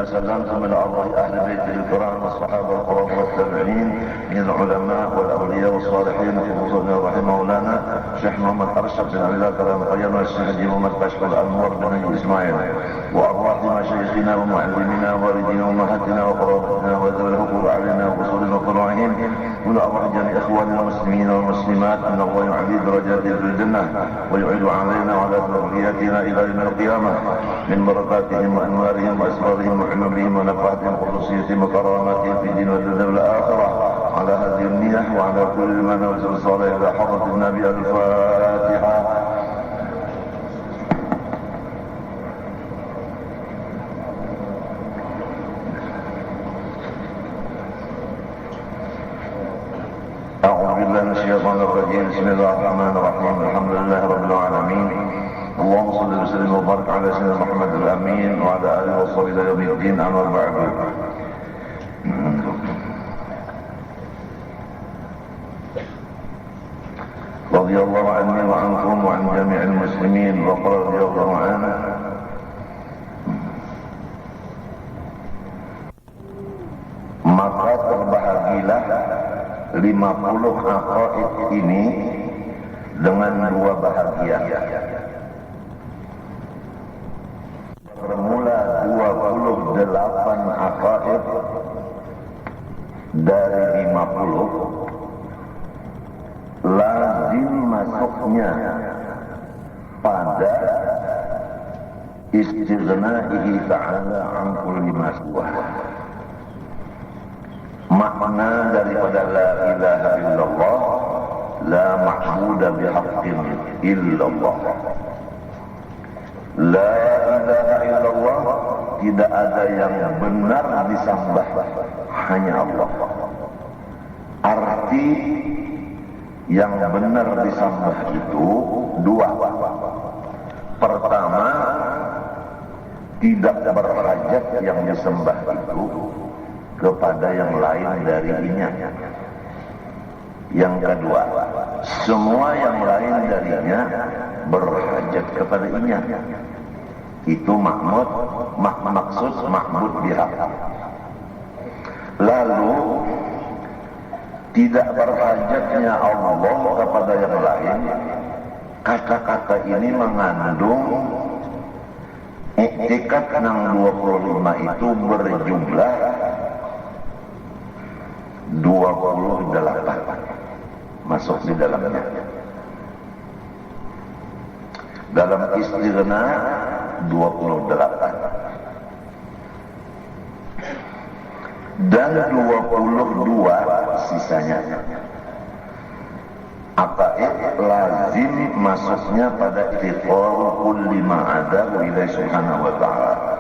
وسلم من أرواح أهل بيت الكرام والصحابة الكرام والتابعين من العلماء والأولياء والصالحين خصوصا رحمه مولانا الشيخ محمد أرشد بن عبد الله كرم القيم والشيخ محمد كشف الأنوار بن إسماعيل وأرواح مشايخنا ومعلمنا ووالدينا وأمهاتنا وقرابتنا وذوي الحقوق علينا وأصولنا وفروعهم من أرواح جميع إخواننا المسلمين والمسلمات أن الله يعلي درجاتهم في الجنة ويعيد علينا وعلى ذرياتنا إلى يوم القيامة من بركاتهم وأنوارهم وأسرارهم وعلومهم ونفعاتهم وخصوصيتهم وكراماتهم في الدين والدنيا والآخرة على هذه النية وعلى كل من نوزل الصالح إلى حضرة النبي الفاتحة. أعوذ بالله من الشيطان الرجيم. بسم الله الرحمن الرحيم. الحمد لله رب العالمين. اللهم صل وسلم وبارك على سيدنا محمد الأمين وعلى آله وصحبه إلى يوم الدين. أما بعد. رضي الله عني وعنكم وعن جميع المسلمين وقال رضي الله عنه maka terbahagilah 50 aqaid ini dengan dua bahagia. Bermula 28 aqaid dari 50 lazim masuknya pada istighna'ihi ta'ala an kulli ma siwa. Makna daripada la ilaha illallah, la ma'budu bihaqqin illallah. La ilaha illallah, tidak ada yang benar disembah, hanya Allah. Arti yang benar disembah itu dua. Pertama, tidak berhajat yang disembah itu kepada yang lain darinya. Yang kedua, semua yang lain darinya berhajat kepada inya. Itu maksud ma'bud bihaq. Lalu tidak berhajatnya Allah kepada yang lain. Kata-kata ini mengandung i'tikad yang 25 itu berjumlah 28 masuk di dalamnya. Dalam istighna 28 dan 22 sisanya. Aqaid lazim masuknya pada iqrar kulli ma'ada ila subhanahu wa ta'ala.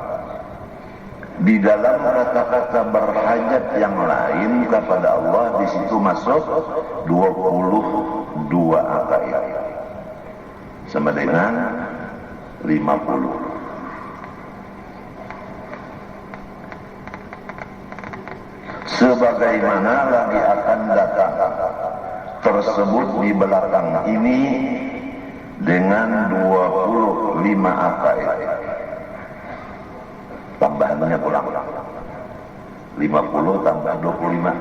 Di dalam kata-kata berhajat yang lain kepada Allah, di situ masuk 22 aqaid sama dengan 50. Sebagaimana lagi akan datang tersebut di belakang ini dengan 25 aqaid. Tambahannya pulang 50 tambah 25.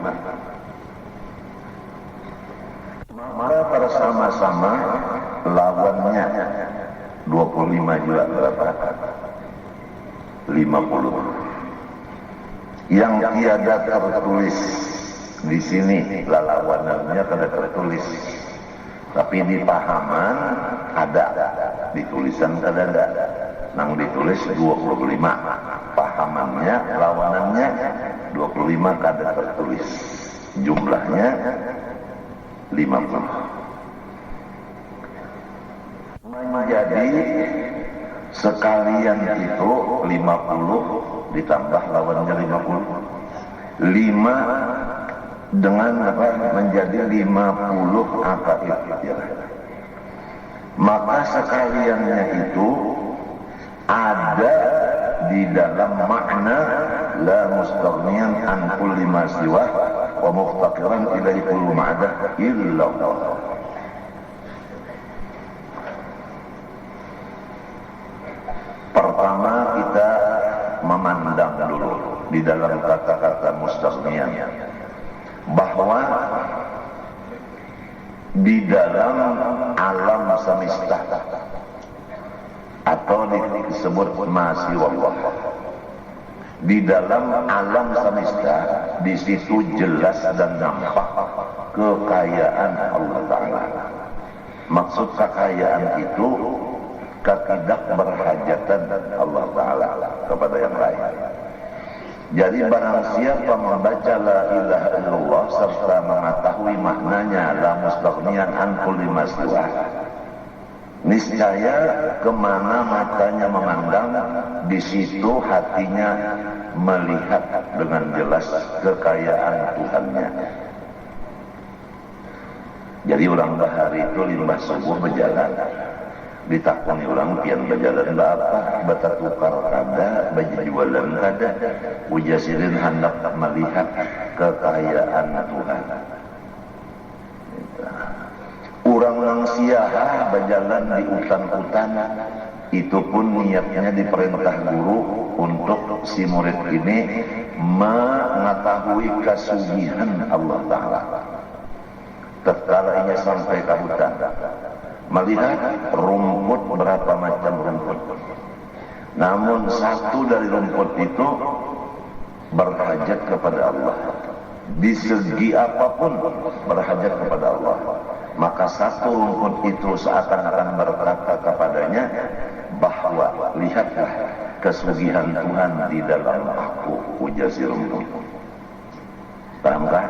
Maka bersama-sama lawannya 25 juga berapa? 50. Yang tiada tertulis di sini lawanannya kada tertulis, tapi di pahaman ada, di tulisan kada ada. Nang ditulis 25, pahamannya lawanannya 25 kada tertulis, jumlahnya 50. Jadi sekalian itu 50 ditambah lawannya 50, 5 dengan apa menjadi 50 aqaid ya. Maka sekaliannya itu ada di dalam makna la mustaghniyan an kulli ma siwa wa muftaqiran ilaihi kullu ma'adah illallah. Pertama kita memandang dulu di dalam kata-kata mustaghniyan, bahwa di dalam alam semesta atau disebut masiwallah, di dalam alam semesta, di situ jelas dan nampak kekayaan Allah Ta'ala. Maksud kekayaan itu ketidak berhajatan Allah Ta'ala kepada yang lain. Jadi barang siapa membaca la ilaha illallah serta mengetahui maknanya la mustaghniyan an kulli maswa, niscaya kemana matanya memandang, di situ hatinya melihat dengan jelas kekayaan Tuhannya. Jadi orang bahari itu limbah subuh berjalan, ditakoni orang pian berjalan apa, bata tukar kada, baju jualan kada, ujasirin hendak melihat kekayaan Tuhan. Orang yang siaha berjalan di hutan-hutan, itu pun niatnya diperintah guru untuk si murid ini mengetahui kasugihan Allah Ta'ala. Tatkala ia sampai ke hutan, melihat rumput, berapa macam rumput, namun satu dari rumput itu berhajat kepada Allah, di segi apapun berhajat kepada Allah. Maka satu rumput itu seakan-akan berkata kepadanya bahwa lihatlah kesugihan Tuhan di dalam aku, ujar si rumput. Pahamkah?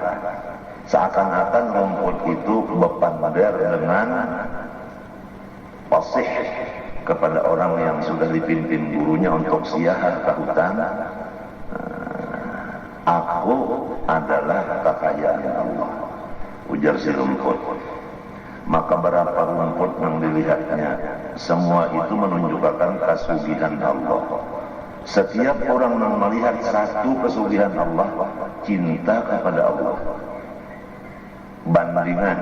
Seakan-akan rumput itu berpander dengan fasih kepada orang yang sudah dipimpin gurunya untuk siaha ke hutan. Aku adalah kekayaan Allah, ujar si rumput. Maka berapa rumput yang dilihatnya, semua itu menunjukkan kesugihan Allah. Setiap orang yang melihat satu kesugihan Allah, cinta kepada Allah. Bandingan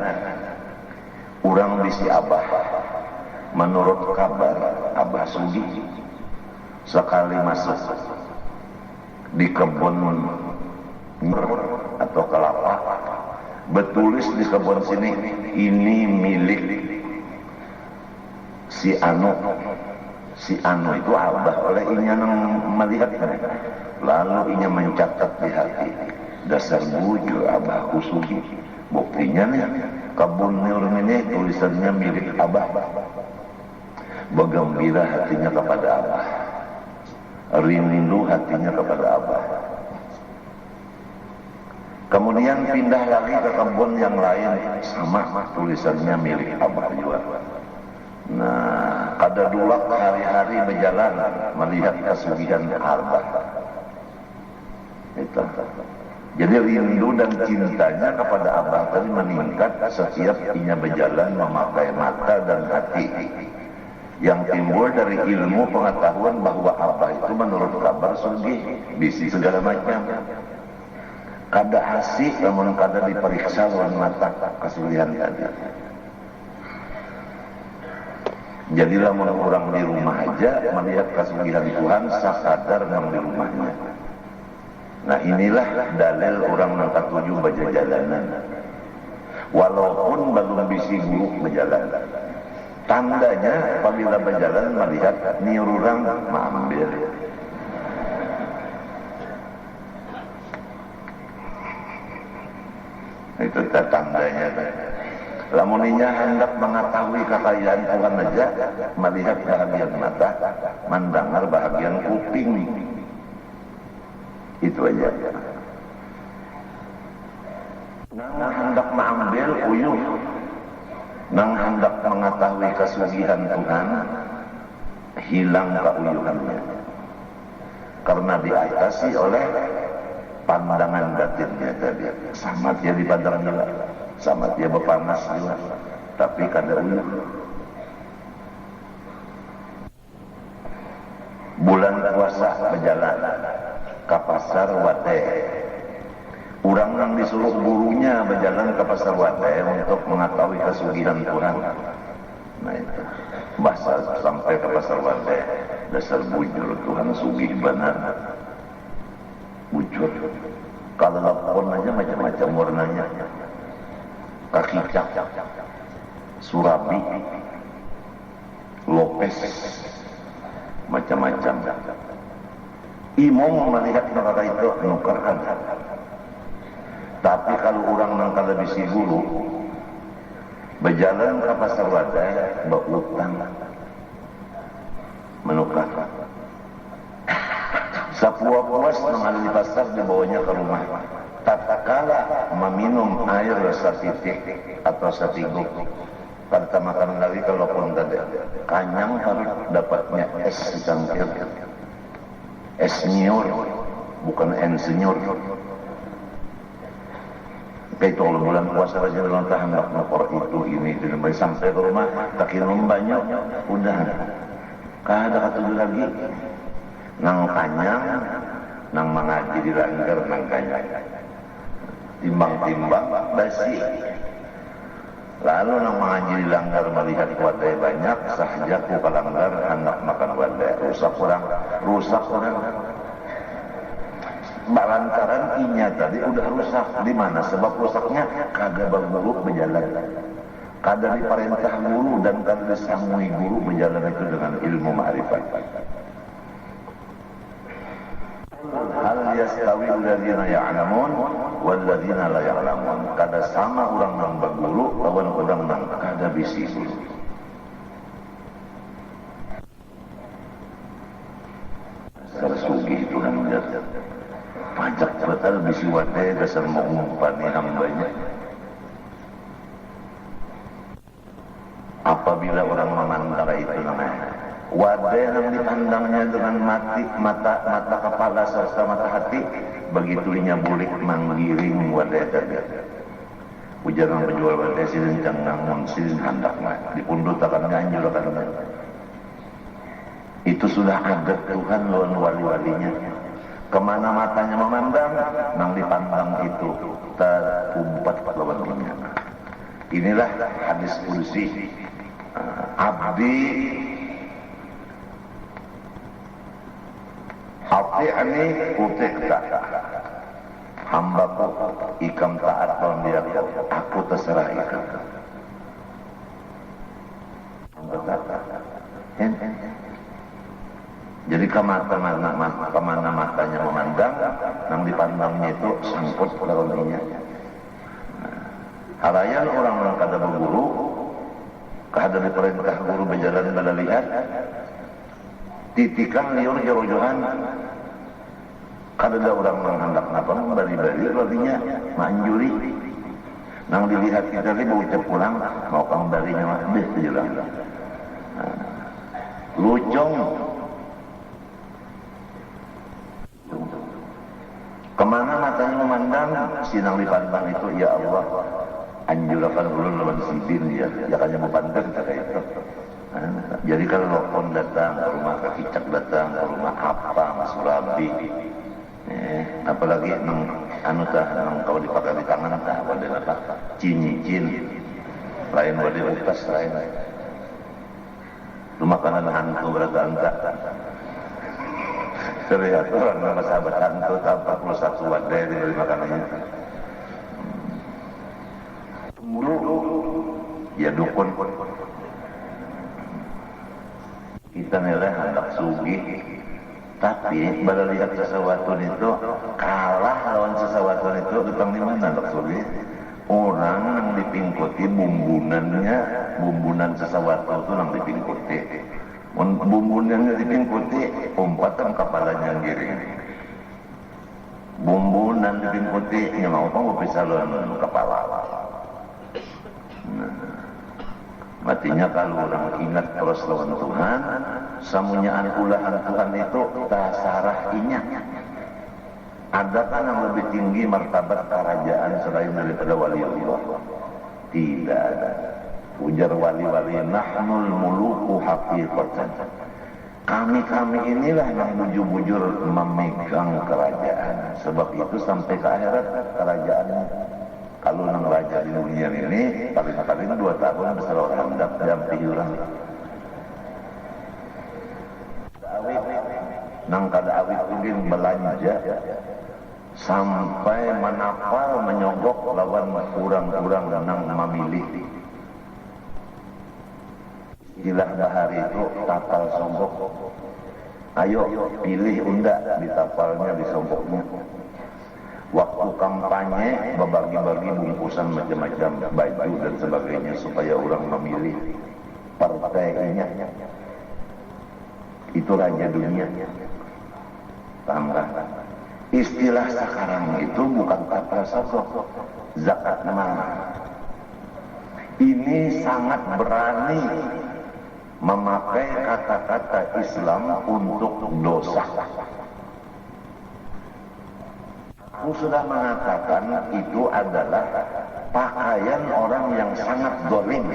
orang bisi Abah, menurut kabar Abah Sugi sekali masuk di kebun atau kelapa, betulis di kebun sini, ini milik si Anu. Si Anu itu Abah oleh inya melihatnya, lalu inya mencatat di hati, dasar bujur Abah Kusugi. Buktinya nih, kebun orang ini tulisannya milik Abah. Bergembira hatinya kepada Abah, rindu hatinya kepada Abah. Kemudian pindah lagi ke kebun yang lain, sama tulisannya milik Abah juga. Nah, ada dua hari-hari berjalan melihat kesugihan Abah. Itu. Jadi rindu dan cintanya kepada Abah tadi meningkat setiap inya berjalan memakai mata dan hati, yang timbul dari ilmu pengetahuan bahwa Abah itu menurut kabar sugih, bisi segala macam. Kada asik namun kada diperiksa lawan mata kesulian tadi. Jadi lamun orang di rumah aja melihat kesulian Tuhan sakadar yang di rumahnya. Nah inilah dalil orang yang ketujuh baca jalanan. Walaupun belum bisi guru berjalan, tandanya apabila berjalan melihat ni orang maambil. Itu tandanya. Lamuninya hendak mengetahui kekayaan Tuhan aja, melihat bahagian mata, mendengar bahagian kuping. Itu aja. Nang hendak mengambil uyuh, nang hendak mengetahui kesugihan Tuhan, hilang keuyuhannya. Karena diatasi oleh pandangan batinnya tadi. Sama dia dipandang juga, sama dia berpanas juga, tapi kada uyuh. Bulan puasa berjalan ke pasar Wate. Orang yang disuruh gurunya berjalan ke pasar Wate untuk mengetahui kesugihan Tuhan. Nah itu, bahasa sampai ke pasar Wate, dasar bujur Tuhan sugih benar. bujur. Kalau lapon aja macam-macam warnanya, kakicak, surabi, lopes, macam-macam. Imam melihat neraka itu nukarkan. Tapi kalau orang nangkal bisi guru, berjalan ke pasar Wadah, berutang, menukar. Sapuas-puas mengalir di pasar, dibawanya ke rumah. Tatkala meminum air satitik atau satiguk, kata makan lagi kalau pun tadi kanyang harus dapatnya es cangkir, es nyur, bukan ensinyur. Kayak itu kalau bulan puasa aja dalam tahan lapor itu ini sampai ke rumah tak minum banyak, udah kada kata lagi. Nang kanyang, nang mengaji di langgar, nang kanyang timbang-timbang basi. Lalu nang mengaji di langgar melihat wadai banyak, sahaja ku ke langgar hendak makan wadai, rusak orang. Balantaran inya tadi udah rusak. Di mana sebab rusaknya? Kagak berguru berjalan, kagak diperintah guru dan kagak disambui guru berjalan itu dengan ilmu ma'rifat. Hal yastawi alladziina ya'lamun wal ladziina la ya'lamun. Kada sama orang nang berguru lawan orang nang kada bisi guru. Sersugih Tuhan lihat pajak betul bisi wadai dasar mengumpani hambanya. Apabila orang memandang itu namanya wadai yang dipandangnya dengan mata kepala serta mata hati, begitunya bulik menggiring wadai tadi. Ujaran penjual wadai silin jangan silin hendak di pundut akan nganjur akan. Itu sudah ada Tuhan lawan wali-walinya. Kemana matanya memandang, nang dipandang itu terumpat lawan dunia. Inilah hadis kursi. Abdi ati'ani utikta, hambaku ikam taat lawan dia, aku terserah ikam. Jadi kemana matanya memandang, nang dipandangnya itu sangkut lawan dunia. Halayan orang kada berguru, kada diperintah guru berjalan bala lihat, titikan liur jauh-jauhan, kada ada orang menghendak napa bari-bari artinya manjuri. Nang dilihat kita ni baucap pulang, mau kang barinya mah deh jelang. Lucong. Kemana matanya memandang, sinang dipandang itu ya Allah. Anjurakan dulu lawan sidin ya kanya memandang kayak itu. Jadi kalau lokon datang ke rumah kakicak, datang ke rumah apa Mas Surabi, apalagi nang kalau dipakai di tangan tah wadah apa cincin lain wadah utas lain lu makanan hantu berata-anta terlihat orang nama sahabat hantu 41 wadah dari makanannya mulu ya dukun kita nilai hendak sugih. Tapi pada lihat sesuatu itu kalah lawan sesuatu itu tentang di mana maksudnya orang yang dipingkuti bumbunan sesuatu itu yang dipingkuti bumbunannya dipingkuti umpatan kepalanya giring bumbunan dipingkuti yang mau apa bisa lawan kepala. Matinya kalau orang ingat terus lawan Tuhan, samunyaan ulahan Tuhan itu tasarah inya. Adakah yang lebih tinggi martabat kerajaan selain daripada wali Allah? Tidak ada. Ujar wali-wali, nahnul muluku haqiqatan. Kami inilah yang bujur-bujur memegang kerajaan. Sebab itu sampai ke akhirat kerajaan. Kalau nang raja di dunia ini paling-paling 2 tahun besar orang damping orang. Nang kada awit mungkin belanja sampai menapal menyogok lawan kurang-kurang nang memilih. Istilah bahari itu tapal sogok. Ayo pilih undak di tapalnya, di sogoknya. Waktu kampanye berbagi-bagi bungkusan macam-macam baju dan sebagainya supaya orang memilih partainya. Itu raja dunia. Paham kan? Istilah sekarang itu bukan tapal sogok, zakat mal. Ini sangat berani memakai kata-kata Islam untuk dosa. Aku sudah mengatakan itu adalah pakaian orang yang sangat zalim.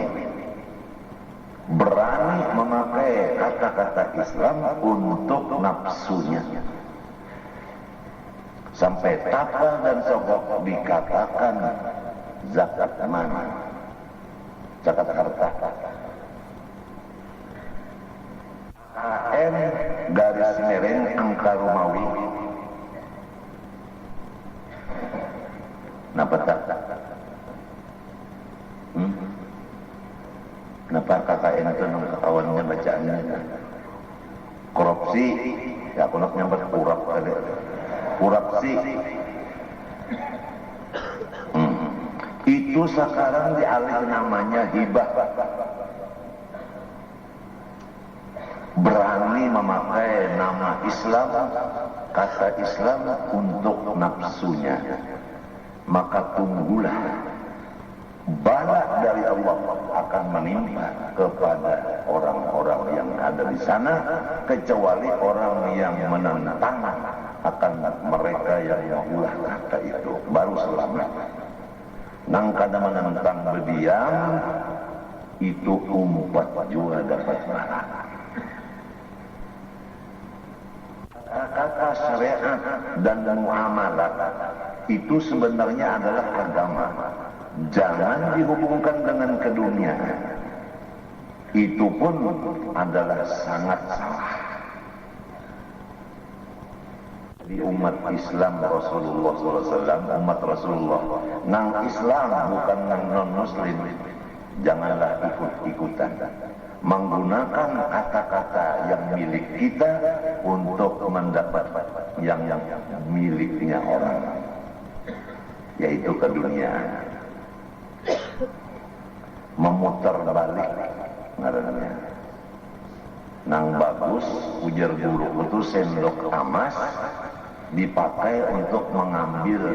Berani memakai kata-kata Islam untuk nafsunya. Sampai tapal dan sogok dikatakan zakat mana? Zakat harta. KM garis miring angka Romawi. Kenapa tak? Kenapa KKN itu kawannya bacaannya? Korupsi, ya aku nak nyambat kurap tadi. Korupsi. Itu sekarang dialih namanya hibah. Berani memakai nama Islam, kata Islam untuk nafsunya. Maka tunggulah bala dari Allah akan menimpa kepada orang-orang yang ada di sana, kecuali orang yang menentang akan mereka yang mengulah kata itu, baru selamat. Nang kada menentang berdiam, itu umpat juga dapat marah. Kata syariat dan muamalah itu sebenarnya adalah agama. Jangan dihubungkan dengan keduniaan. Itu pun adalah sangat salah. Di umat Islam Rasulullah SAW, umat Rasulullah, nang Islam bukan nang non-Muslim, janganlah ikut-ikutan menggunakan kata-kata yang milik kita untuk mendapat yang miliknya orang, yaitu keduniaan. Memutar balik ngarannya. Nang bagus ujar guru itu sendok emas dipakai untuk mengambil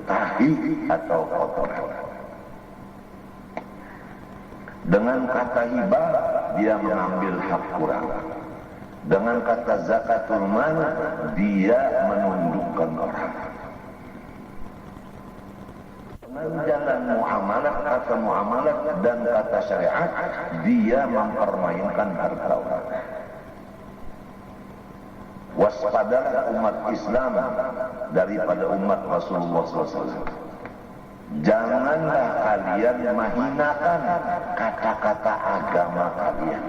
tahi atau kotoran. Dengan kata hibah dia mengambil hak kurang. Dengan kata zakatul mal dia menundukkan orang. Dengan jalan muamalah, kata muamalah dan kata syariat dia mempermainkan harta orang. Waspadalah umat Islam daripada umat Rasulullah SAW. Janganlah kalian menghinakan kata-kata agama kalian.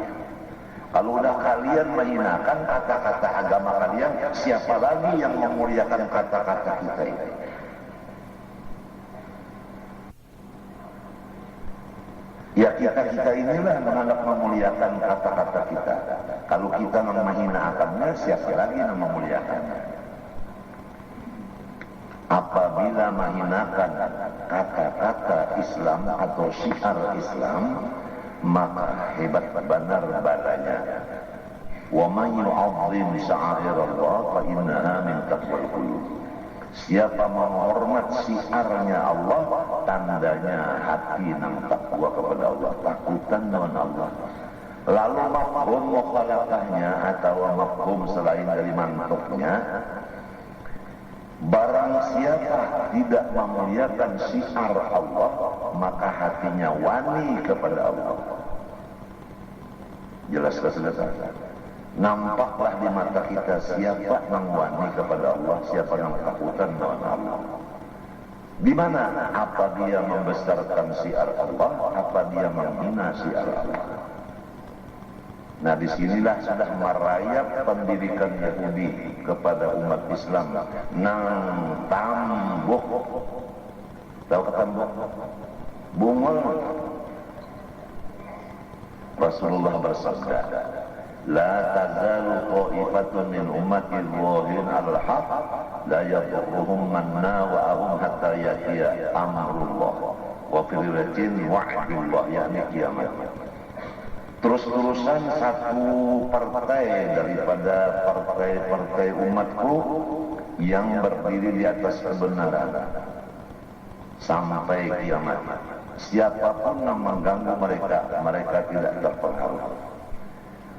Kalau udah kalian menghinakan kata-kata agama kalian, siapa lagi yang memuliakan kata-kata kita ini? Ya kita inilah menganggap memuliakan kata-kata kita. Kalau kita menghinakannya, siapa lagi yang memuliakannya? Apabila menghinakan kata-kata Islam atau syiar Islam, maka hebat benar balanya. Wa man yu'azzim sya'airallah fa innaha min taqwal qulub. Siapa menghormat syiarnya Allah, tandanya hati nang takwa kepada Allah, takutan dengan Allah. Lalu mafhum mukhalafahnya atau mafhum selain dari mantoknya, barang siapa tidak memuliakan syiar Allah, maka hatinya wani kepada Allah. Jelas kesulitan. Nampaklah di mata kita siapa yang wani kepada Allah, siapa yang takutan dengan Allah. Di mana? Apa dia membesarkan syiar Allah, apa dia menghina syiar Allah. Nah, disinilah sudah merayap pendidikan Yahudi kepada umat Islam. Nang tambuk, tahu kata tambuk? Bungul. Rasulullah bersabda, la tazalu ta'ifatun min ummati zahirin 'alal haqq la yadurruhum man nawa'ahum hatta yatiya amrullah wa fi riwayatin wa'dullah, yakni kiamat. Terus-terusan satu partai daripada partai-partai umatku yang berdiri di atas kebenaran sampai kiamat. Siapapun yang mengganggu mereka, mereka tidak terpengaruh.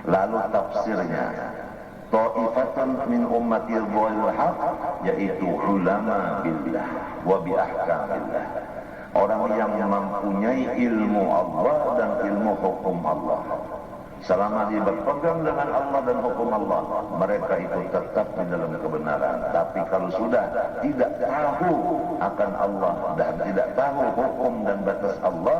Lalu tafsirnya, ta'ifatun min ummati dhul haq, yaitu ulama billah wa bi ahkamillah. Orang yang mempunyai ilmu Allah dan ilmu hukum Allah. Selama dia berpegang dengan Allah dan hukum Allah, mereka itu tetap di dalam kebenaran. Tapi kalau sudah tidak tahu akan Allah dan tidak tahu hukum dan batas Allah,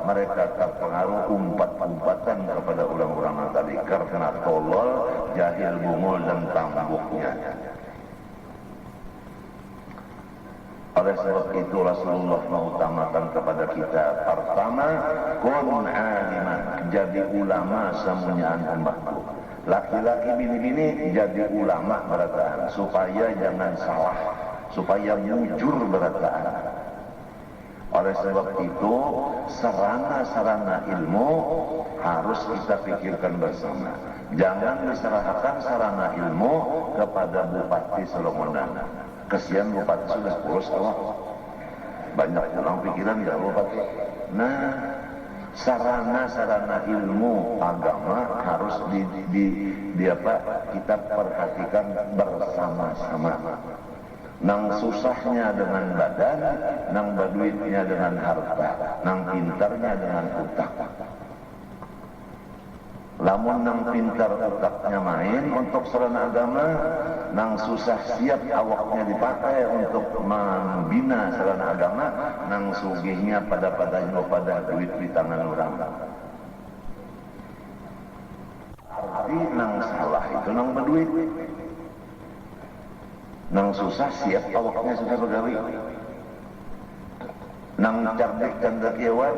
mereka terpengaruh umpat-umpatan kepada orang-orang tadi karena tolol, jahil, bungul dan tambuknya. Oleh sebab itu Rasulullah mengutamakan kepada kita, pertama, kun aliman, jadi ulama semuanya umatku. Laki-laki bini-bini jadi ulama berataan, supaya jangan salah, supaya mujur berataan. Oleh sebab itu sarana-sarana ilmu harus kita pikirkan bersama. Jangan diserahkan sarana ilmu kepada Bupati Solomonang. Kesian Bupati sudah kurus awak, banyak orang pikiran ya Bupati. Nah, sarana-sarana ilmu agama harus kita perhatikan bersama-sama. Nang susahnya dengan badan, nang berduitnya dengan harta, nang pintarnya dengan otak. Lamun nang pintar otaknya main untuk sarana agama, nang susah siap awaknya dipakai untuk membina sarana agama, nang sugihnya pada duit di tangan orang. Arti nang salah itu nang berduit. Nang susah siap awaknya sudah begawi. Nang cerdik dan zakiawan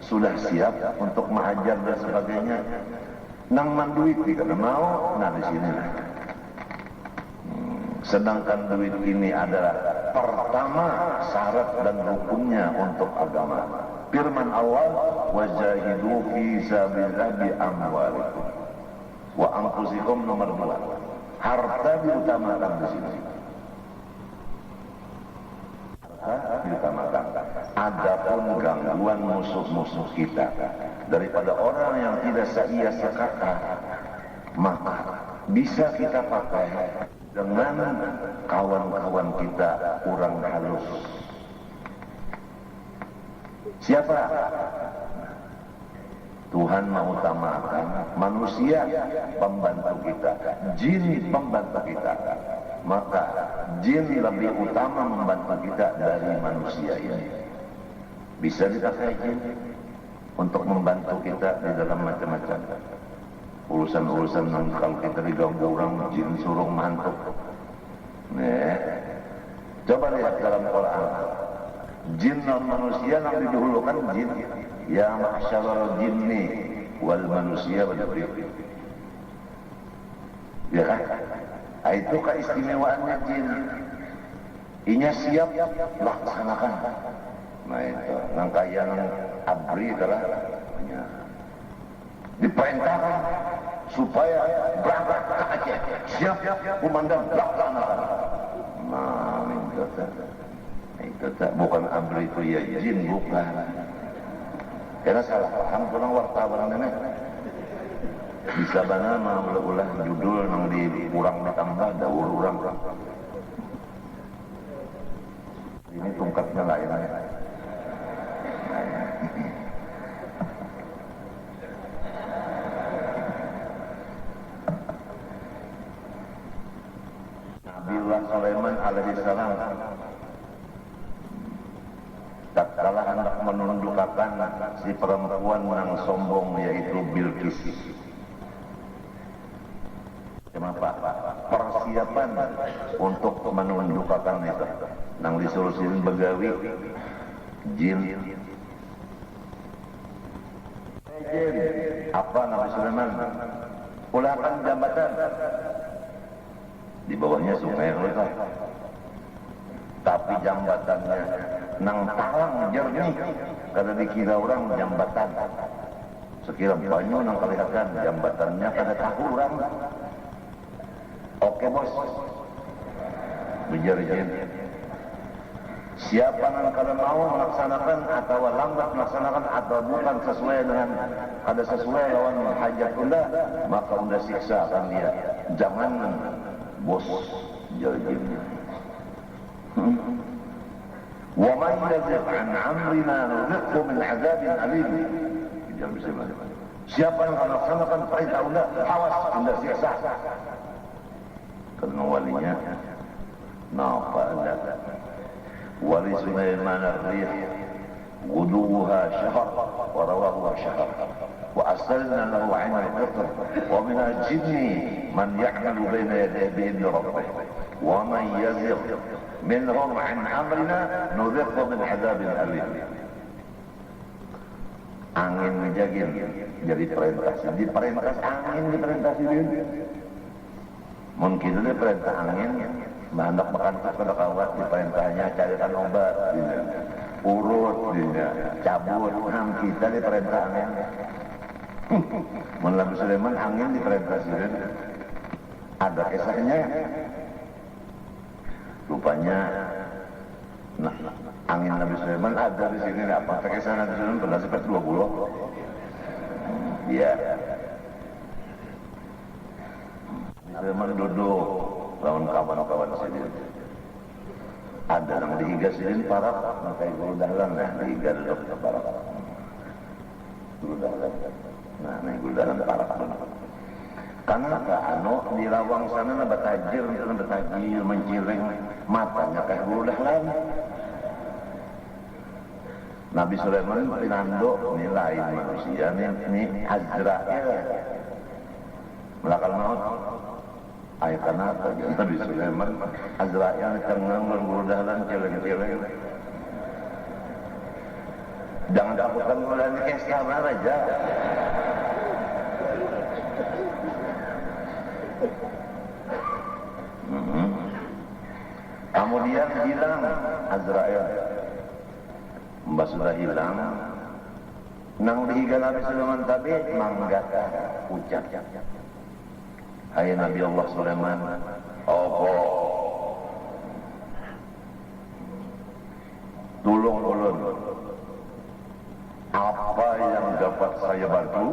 sudah siap untuk mengajar dan sebagainya. Nang manduit tidak mau, nah di sini. Sedangkan duit ini adalah pertama syarat dan rukunnya untuk agama. Firman Allah, wajahidu fi sabilillah bi amwalikum wa anfusikum, nomor 2. Harta diutamakan di sini. Diutamakan. Adapun gangguan musuh-musuh kita daripada orang yang tidak seia sekata, maka bisa kita pakai dengan kawan-kawan kita orang halus. Siapa? Tuhan mengutamakan manusia pembantu kita, jin pembantu kita. Maka jin lebih utama membantu kita dari manusia ini. Bisa dipakai jin untuk membantu kita di dalam macam-macam urusan-urusan yang kalau kita diganggu orang, jin suruh mantuk. Coba lihat dalam Quran. Jin non manusia yang didahulukan jin. Ya ma'syaral jinni wal manusia wal jin. Ya kan? Itu keistimewaannya jin. Inya siap laksanakan. Nah itu, nang kaya nang abri adalah diperintahkan supaya berangkat ke Aceh. Siap komandan laksanakan. Nah itu tak bukan abri itu ya jin, bukan. Karena salah paham kurang wartawan ini. Bisa bana mau ulah judul nang di kurang ditambah daur urang. Ini tungkatnya lain. Nabiullah Sulaiman alaihissalam tatkala hendak menundukkan si perempuan yang sombong yaitu Bilqis, apa persiapan untuk menunjukkan itu nang disolusiin begawi jin apa Nabi Sulaiman ulakan jambatan di bawahnya sungai Rota, tapi jambatannya nang talang jernih kada dikira orang jambatan sekira banyak nang kelihatan jambatannya kada tahu orang. Oke bos, bijar jin siapa yang kada mau melaksanakan atau lambat melaksanakan atau bukan sesuai dengan ada sesuai lawan hajat unda, maka unda siksa akan dia. Jangan bos jin. Wa man yazigh an amrina nuziqhu min 'adzabin alim. Siapa yang akan melaksanakan perintah unda, awas unda siksa. Karena walinya napa anda wali Sulaiman ar-rih guduha syahr wa rawahuha syahr wa asalna lahu 'ayna al-qitr wa min al-jinni man ya'malu bayna yaday bi'idni rabbih wa man yazigh minhum 'an amrina nudhiqhu min 'adzabin alim. Angin ngejagin jadi perintah angin diperintahkan mungkin dia perintah angin mandak makan pada kawat diperintahnya carikan obat urut cabut ham kita diperintah angin. Nabi Sulaiman angin diperintah sirin ada kisahnya rupanya. Nah, angin Nabi Sulaiman ada di sini apa? Kisah Nabi Sulaiman pada sekitar 20. Iya. Sulaiman duduk lawan kawan-kawan sini. Ada yang dihiga sini parak, maka ibu dahlan nah dihiga duduk ke parak. Ibu dahlan. Nah, ibu dahlan parak. Karena di lawang sana batajir mencireng matanya kayak ibu dahlan. Nabi Sulaiman pinando nilai manusia ini Azrail melakal maut ayat tanah Nabi Sulaiman Azrail cengang berbudalan celeng-celeng. Jangan takutkan mulanya kesana raja. Kemudian hilang Azrail. Mbak sudah hilang nang dihiga Nabi Sulaiman tapi manggata ucap hai Nabi Allah Sulaiman apa tolong ulun apa yang dapat saya bantu.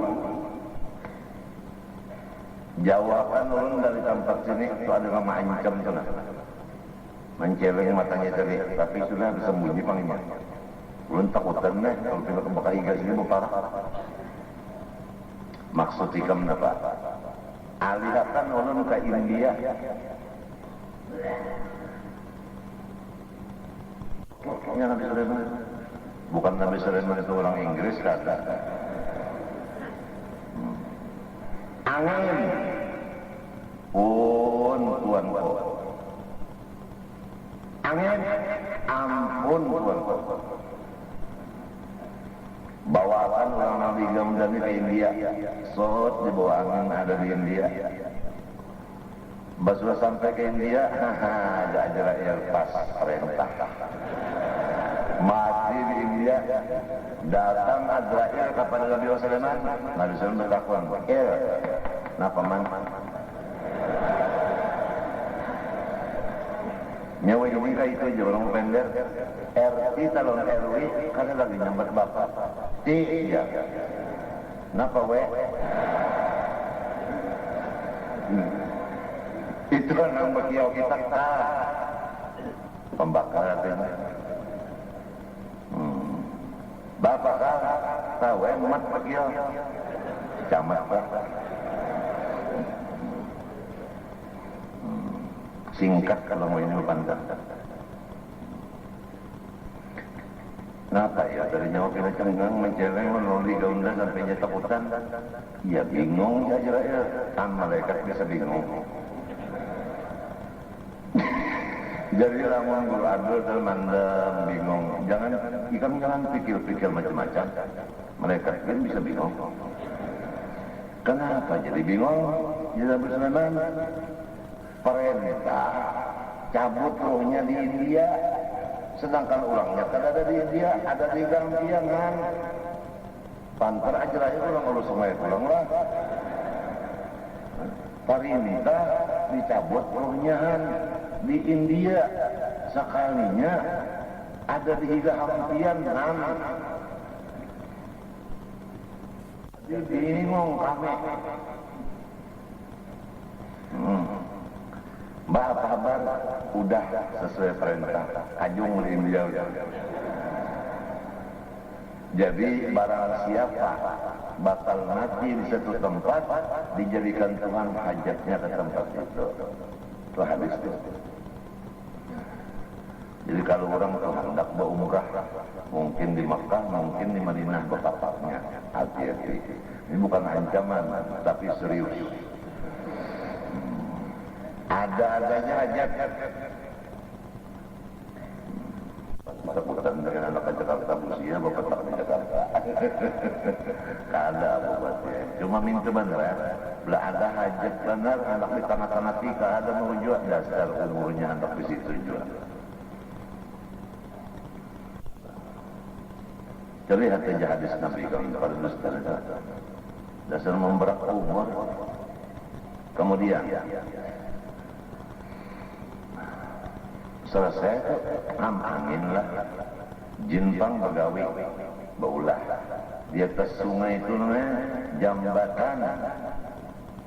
Jawaban ulun dari tempat sini itu adalah mengancam sana menceleng matanya tadi tapi sudah bisa sembunyi panggilnya. Ulun takutan nih kalau kita kebakar higa sini berparah. Maksud ikam apa? Alihkan ulun ke India. Pokoknya Nabi Sulaiman bukan Nabi Sulaiman itu orang Inggris kata. Angin pun tuanku. Angin ampun tuanku. Bawakan orang Nabi Gamdani ke India. Sot di bawah angin ada di India. Sudah sampai ke India, ada Azrail pas perintah. Mati di India, datang Azrail kepada Nabi Sulaiman. Nabi Sulaiman bertakwan, napa man? Nyawa ini itu aja orang pendek. RT talon RW karena lagi nyambat bapak. Iya. Napa we? Itu kan yang bagiau kita pembakaran ini. Bapak kan tahu emat bagiau camat pak. Singkat kalau mau ini pandang. Napa ya dari nyawa kita cenggang menceleng menolih gaunda sampai takutan. Ya bingung ya Azrail. Kan malaikat bisa bingung. Jadi lamun guru adul termandang bingung, jangan pikir-pikir macam-macam. Mereka kan bisa bingung. Kenapa jadi bingung? Jadi Sulaiman perintah cabut rohnya di India, sedangkan orangnya kan ada di India, ada di Gambia kan. Pantar aja lah orang urus sungai pulang lah. Perintah dicabut rohnya di India, sekalinya ada di Higa Hampian kan. Jadi bingung kami. Mbak apa kabar? Udah sesuai perintah. Ajung di India. Jadi barang siapa bakal mati di satu tempat, dijadikan Tuhan hajatnya ke tempat itu. Itu hadis itu. Jadi kalau orang tuh hendak berumrah, mungkin di Makkah, mungkin di Madinah berkapaknya. Hati-hati. Ini bukan ancaman, tapi serius. Ada-adanya hajat. Takutan dengan anak Jakarta usia, bapak tak di Jakarta. Kada bapak. Cuma minta benar. Belah ada hajat benar, anak di tanah-tanah tika, ada merujuk dasar umurnya anak di situ juga. Jadi hati hadis Nabi kami pada Mustara dasar memberak umur. Kemudian selesai angin lah, jinpang begawi baulah di atas sungai itu namanya jambatan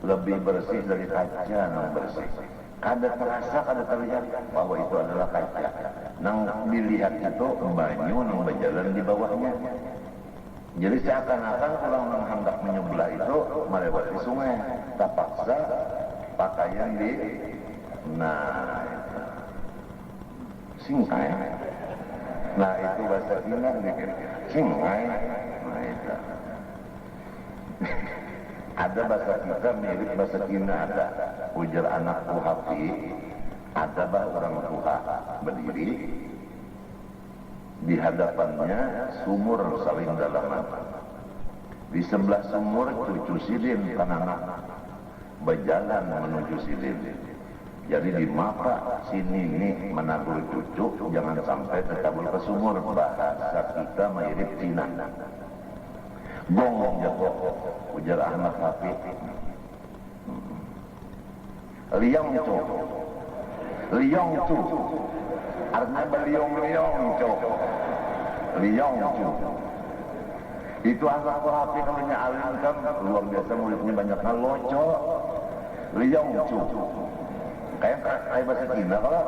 lebih bersih dari kaca yang bersih. Kada terasa, kada terlihat bahwa itu adalah kaca. Nang dilihat itu banyu nang berjalan di bawahnya. Jadi seakan-akan orang yang hendak menyebelah itu melewati sungai. Terpaksa pakaian di singkai. Nah itu bahasa Cina dikit. Singkai. Nah itu. Ada bahasa kita mirip bahasa Cina ada. Ujar anak Hafi, ada bah orang tua berdiri di hadapannya sumur saling dalaman. Di sebelah sumur cucu silin kan anak berjalan menuju silin. Jadi di maka sini ini menagur cucu jangan sampai tertabur ke sumur. Bahasa kita mirip Cina. Bong jago ujar Ahmad Hafiz. Liang cu artinya beliong cu liang cu itu Ahmad Hafiz kalau alim kan luar biasa, muridnya banyak loco. Liang cu kayak bahasa Cina kalau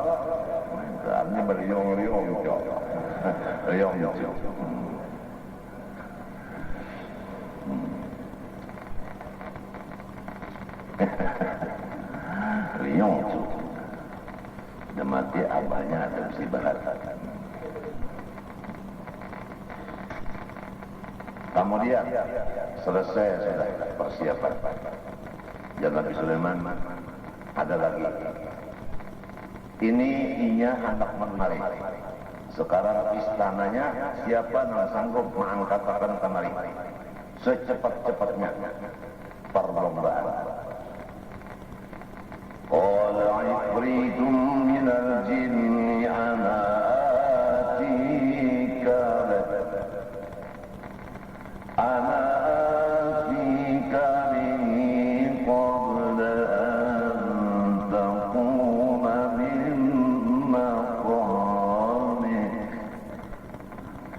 artinya beliong cu liang cu. Liang cu udah mati abahnya ada si bahasa. Kemudian selesai sudah persiapan dan Nabi Sulaiman ada lagi. Ini inya anak menari. Sekarang istananya siapa yang sanggup mengangkatkan kemari secepat-cepatnya perlombaan. Qala ifritum minal jinni ana atika bihi qabla an taquma min maqamik.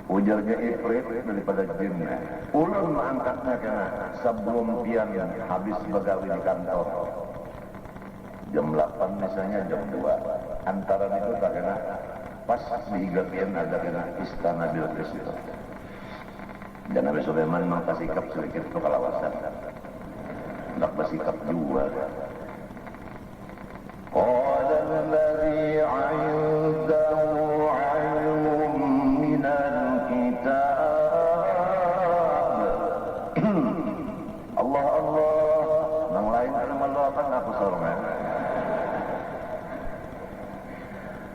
Ujarnya ifrit daripada jinnya. Ulun mengangkatnya karena sebelum pian habis begawi di kantor. Jam 8 misalnya jam 2 antara itu tak kena pas di Igapian ada kena istana Bilqis itu. Dan Nabi Sulaiman memang sikap sedikit itu kalawasan tak bersikap juga. Qala alladhi 'indahu 'ilmun minal kitab. Allah nang lain kalau mendoakan aku sorong.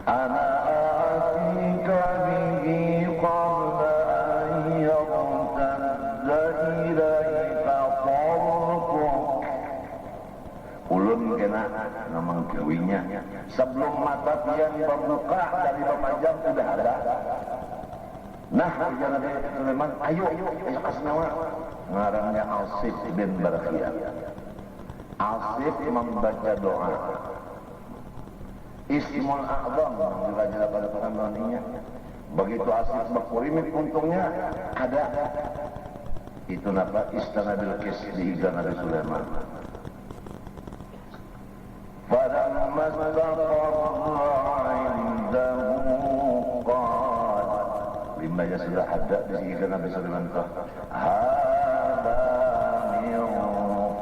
ana atika bihi qabla an yartadda ilaika tarfuk. Ulun kena ngomong gawinya sebelum mata pian berbuka dari pemajang sudah ada. Nah, ya Nabi Sulaiman, ayo asnawa. Ngarannya Asif bin Barakhiyah. Asif membaca doa. Ismul A'zam diraja pada pengantinya. Begitu Asif berkurimit untungnya ada. Itu napa istana Bilqis di Nabi Sulaiman. Falamma istaqarra 'indahu qala lima ya sudah ada di sisi Nabi Sulaiman kah hada min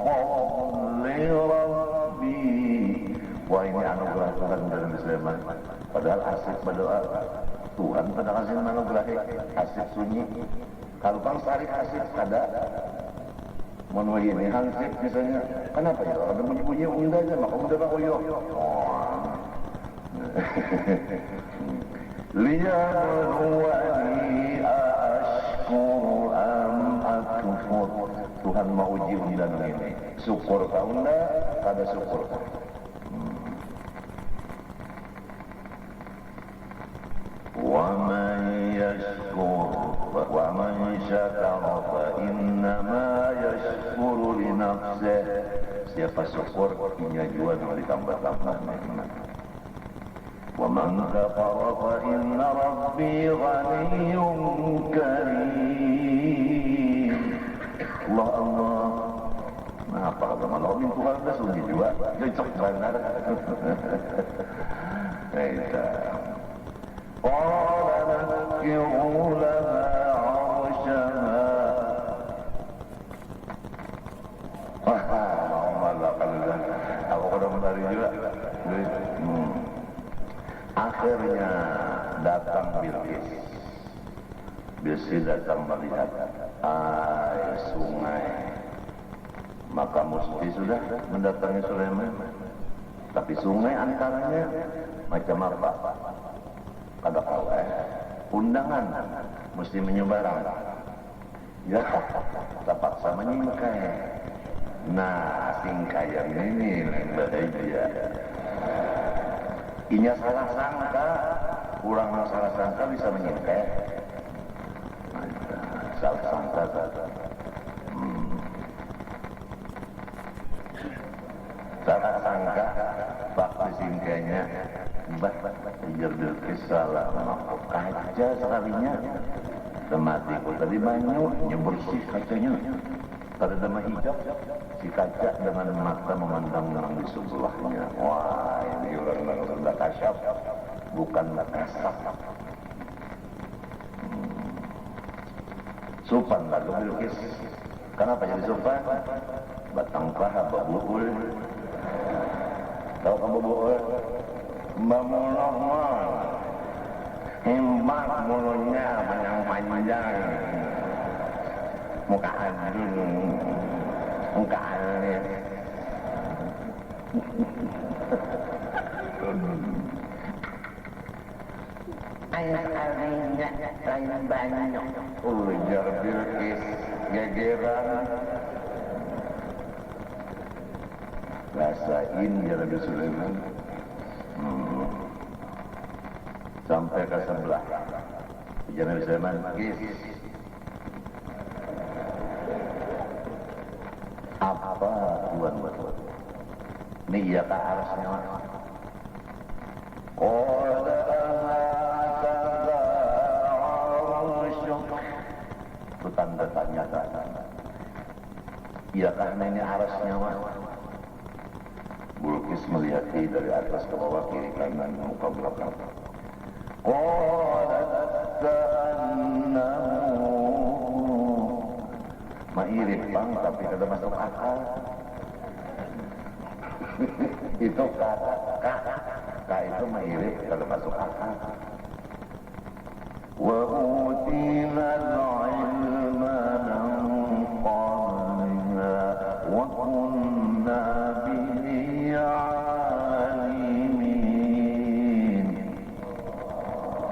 fadli rabbi. Wah, ini anugerah Tuhan dari Nabi Sulaiman. Padahal Asif berdoa Tuhan pada kasih anugerah Asif sunyi. Kalau bang tarik Asif ada mau ini hansip misalnya, kenapa ya ada bunyi unda aja maka unda pak oyo. Liyabluwani ashkur am akfur. Tuhan mau uji undang ini. Syukur ka unda, kada syukur. Wa man yashkur wa man syakara fa innama yashkuru li nafsihi. Siapa syukur punya juga ditambah-tambah nikmat. Wa man kafara fa inna rabbi ghaniyyun karim. Allah. Nah, apa kata malam ini Tuhan dah sunyi juga. Cocok benar. Qala nakiru laha 'arshaha. Aku kada menarik juga. Akhirnya datang Bilqis. Bilqis datang melihat air sungai. Maka mesti sudah mendatangi Sulaiman. Tapi sungai antaranya macam apa? Kada tahu undangan mesti menyebarang. Ya, terpaksa menyingkai. Nah, singkaian ini bahagia. Inya salah sangka, kurang salah sangka bisa menyingkai. Salah sangka. Salah sangka, waktu singkainya, biar Bilqis salah maka kaca sekalinya. Temati ku tadi banyak, bersih kacanya. Pada dama hijab, si kaca dengan mata memandang orang di sebelahnya. Wah, ini orang rendah kasyaf, bukan kasar. Sopan lalu Bilqis. Kenapa jadi sopan? Batang paha babul. Tahu kamu babul? Mamulahman. Himbat mulutnya panjang-panjang. Muka adun, muka aneh. Air-airnya lain banyak. Ujar Bilqis gegeran. Rasain ya Nabi Sulaiman. Sampai ke sebelah. Ya Nabi Sulaiman, apa Tuhan buat? Ini ya ke arasnya. Qala hakadha arsyuk. Itu tanda tanya. Ya karena ini arasnya Bilqis melihat dari atas ke bawah, kiri kanan, muka belakang. Qala ka'annahu mirip bang, tapi kada masuk akal. Itu kata itu mirip, kada masuk akal. Wa utina al-ilma min qablina wa kunna bihi alimin.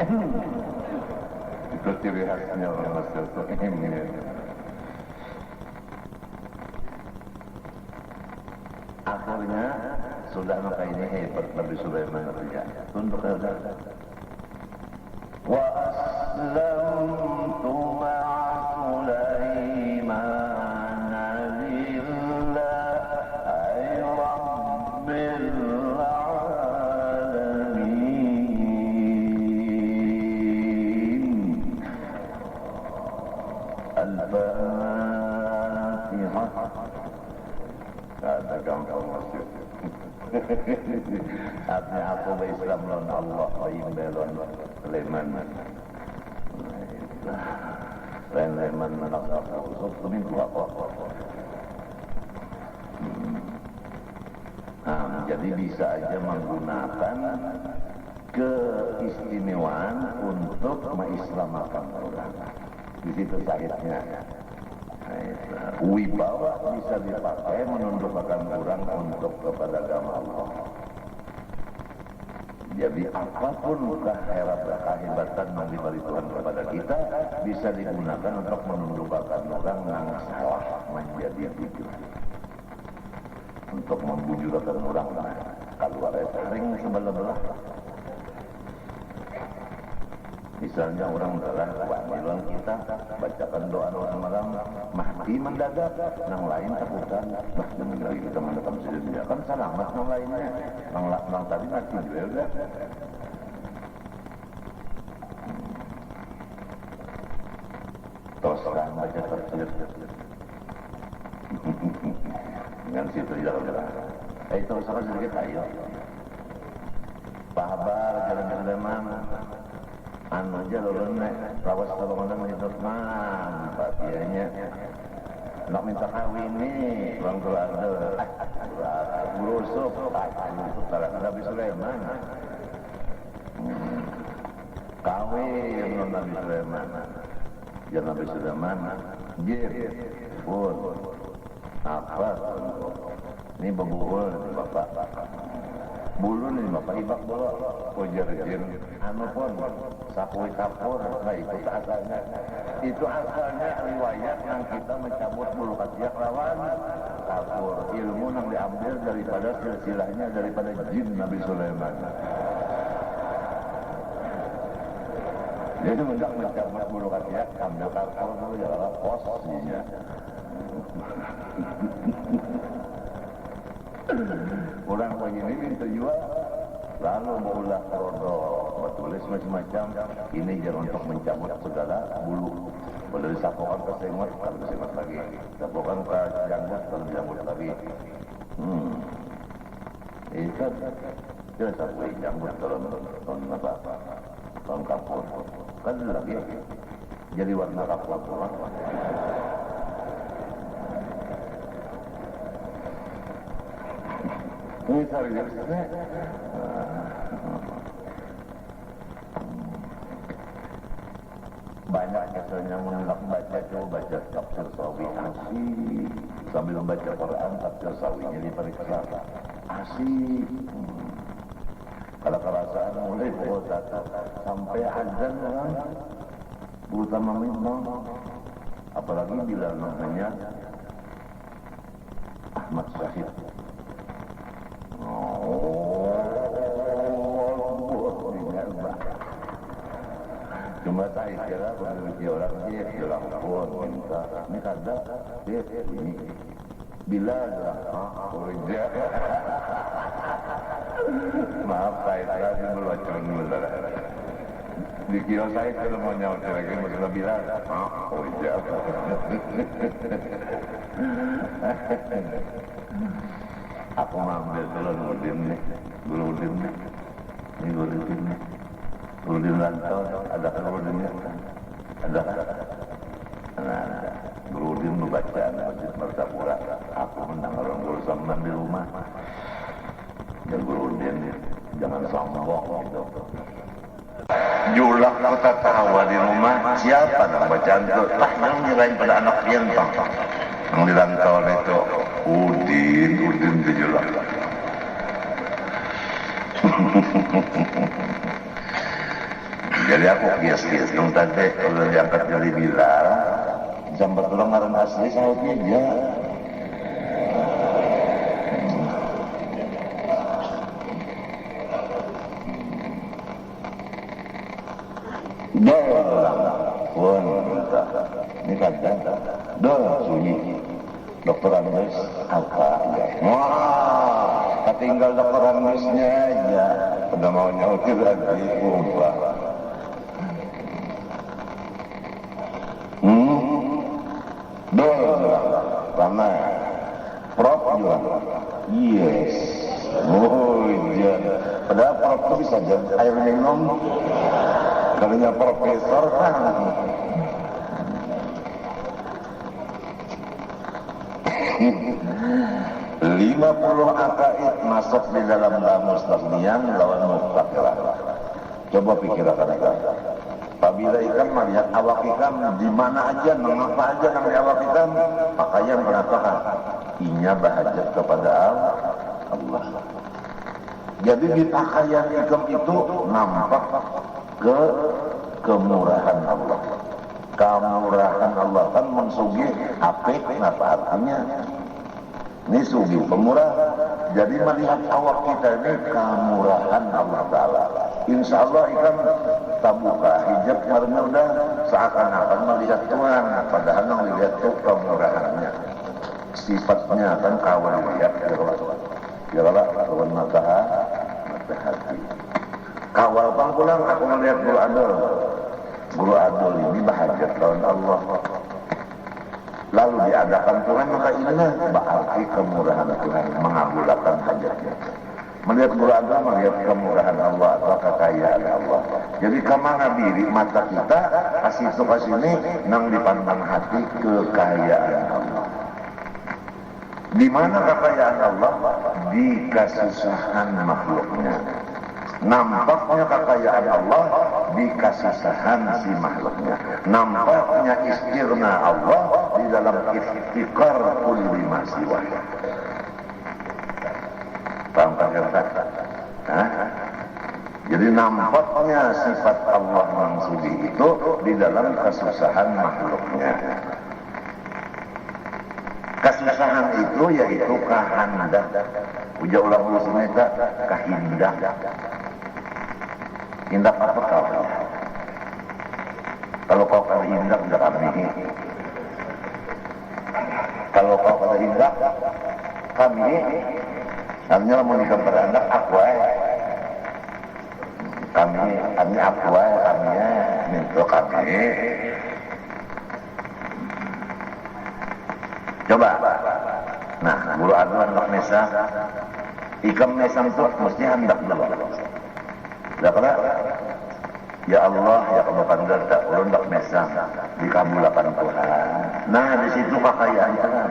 Itu ciri khasnya orang Mesir itu. Akhirnya sudah maka ini hebat Nabi Sulaiman kerja. Tunduk saja. Wa aslamtu ma'a Sulaiman lillahi rabbil alamin. Al-Fatihah. Ada gampang masuk. Artinya aku berislam lawan Allah, imbelon Sulaiman. Sulaiman menakar usut demi apa? Jadi bisa aja menggunakan keistimewaan untuk mengislamakan orang. Di situ sahihnya. Wibawa bisa dipakai menundukkan orang untuk kepada agama Allah. Jadi apapun kehebatan yang diberi Tuhan kepada kita bisa digunakan untuk menundukkan orang yang salah menjadi jujur, untuk membujurkan orang. Kalau ada sering sebelah-belah, misalnya orang telah wanilan kita bacakan doa-doa malam Mahdi mendadak, yang lain takutan bahkan lagi kita mendekam sendiri kan selamat yang lainnya, yang tadi mati juga. Teruskan baca tafsir dengan situ jalan-jalan. Teruskan sedikit ayo. Pahabar jalan-jalan mana? Anu aja lho nek lawas tolongan hidup mantap ianya. Nak minta kawin nih, bang keluarga. Burusuk, Nabi Sulaiman. Kawin Nabi Sulaiman. Ya Nabi Sulaiman, jir, pun, apa? Ini bebuhul bapak. Bulu nih bapak ibak bola, ujar jir, anu pun sapui kapur, nggak ikut asalnya. Itu asalnya riwayat yang kita mencabut bulu katiak lawan kapur. Ilmu yang diambil daripada silsilahnya daripada jin Nabi Sulaiman. Jadi mendak mencabut bulu katiak, ambil kapur dulu ya lah posisinya. Orang begini minta jual, lalu maulah rodo, tulis macam-macam. Ini jangan untuk mencabut segala bulu. Kalau disapokan ke sengot, kalau sengot lagi. Sapokan ke janggut, kalau janggut lagi. Itu dia sapoi janggut tahun apa? Tahun kapur. Kan lagi jadi warna kapur. Ini cari jelasnya. Banyak misalnya menolak baca tafsir sawi asik sambil membaca Quran tafsir sawinya diperiksa asik. Kalau kerasaan mulai pukul 1 sampai azan orang utama memang, apalagi bila namanya Ahmad Syahid. Cuma saya kira begitu orang dia bilang pun minta ini kada dia ini bila kerja maaf saya tadi berbaca benar di kios saya kalau mau nyaut lagi masalah bila kerja aku ngambil dulu Nurdin nih ini Nurdin nih Nurdin Rantau, ada kan Nurdinnya? Ada kan? Ada. Nurdin membaca Masjid Martapura. Aku mendengar orang bersamaan di rumah. Dan Nurdin jangan sombong gitu. Julak kota tawa di rumah. Siapa yang bacaan itu? Lah yang nyerahin pada anak pian bang. Yang di Rantau itu Udin itu julak. Jadi aku kias-kias dong tadi kalau diangkat dari Bilal jam bertolong ngaran asli sahabatnya dia. Pun ini kadang sunyi dokter Andes apa ya? Wah, ketinggal dokter Andesnya aja udah mau nyautir lagi ubah. Karena Prof juga yes. Oh iya, padahal Prof itu bisa jadi air minum. Kalinya profesor kan 50 akaid masuk di dalam kamus tasnian lawan mufakirah. Coba pikirkan ikan. Apabila ikan melihat awak ikan di mana aja, mengapa aja nang di awak ikan, makanya mengatakan inya bahajat kepada Allah. Jadi di pakaian ikan itu nampak kemurahan Allah. Kemurahan Allah kan mensugi apik, apa artinya? Ini sugi pemurah. Jadi melihat awak kita ini kemurahan Allah Ta'ala. Insya Allah ikan tabuka hijab karena udah seakan-akan melihat Tuhan. Padahal yang dilihat itu kemurahannya. Sifatnya kan kawal dilihat. Kira-kira kawan mata hati. Kawal bang pulang aku melihat Guru Adul. Guru Adul ini bahajat lawan Allah. Lalu diadakan Tuhan, maka inilah berarti kemurahan Tuhan mengabulkan hajatnya. Melihat Guru Adul melihat kemurahan Allah atau kekayaan Allah. Jadi kemana diri mata kita kasih itu kasih ini nang dipandang hati kekayaan Allah. Di mana kekayaan Allah? Di kesusahan makhluknya. Nampaknya kekayaan Allah di kasisahan si makhluknya. Nampaknya istirna Allah di dalam iftikar kulli masiwa. Paham kata? Jadi nampaknya sifat Allah mangsubi itu di dalam kesusahan makhluknya. Kesusahan itu yaitu kahandak. Uja ulang usulnya kahindak. Hindak apa kau? Kalau kau kata hindak, tidak kami. Kalau kau kata hindak, kami. Artinya mau nikah beranak, aku kami, aku kami minta kami. Coba. Nah, Guru Adul hendak mesa. Ikam mesa itu mesti hendak dulu. Karena ya Allah ya kamu pandang tak ulun tak mesam dikabulkan Tuhan. Nah di situ kekayaan Tuhan.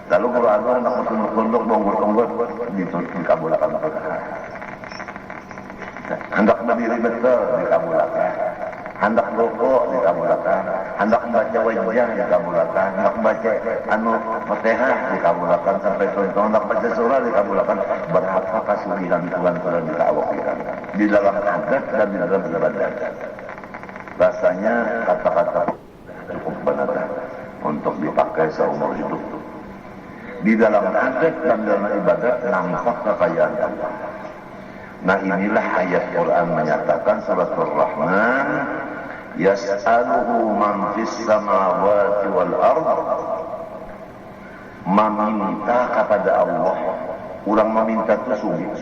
Lalu Guru Adul nak tunduk-tunduk bonggur-bonggur dikabulkan Tuhan. Hendak berdiri betul dikabulkan. Hendak rukuk dikabulkan. Hendak baca wajah dikabulkan. Hendak baca Fatihah dikabulkan sampai contoh. Hendak baca surah dikabulkan. Berapa kasulihan Tuhan dikabulkan di dalam adat dan di dalam ibadah. Rasanya kata-kata cukup benar untuk dipakai seumur hidup. Di dalam adat dan dalam ibadah nampak kekayaan Allah. Nah inilah ayat Quran menyatakan surat Ar-Rahman, yas'aluhu man fis samawati wal ard. Meminta kepada Allah. Orang meminta itu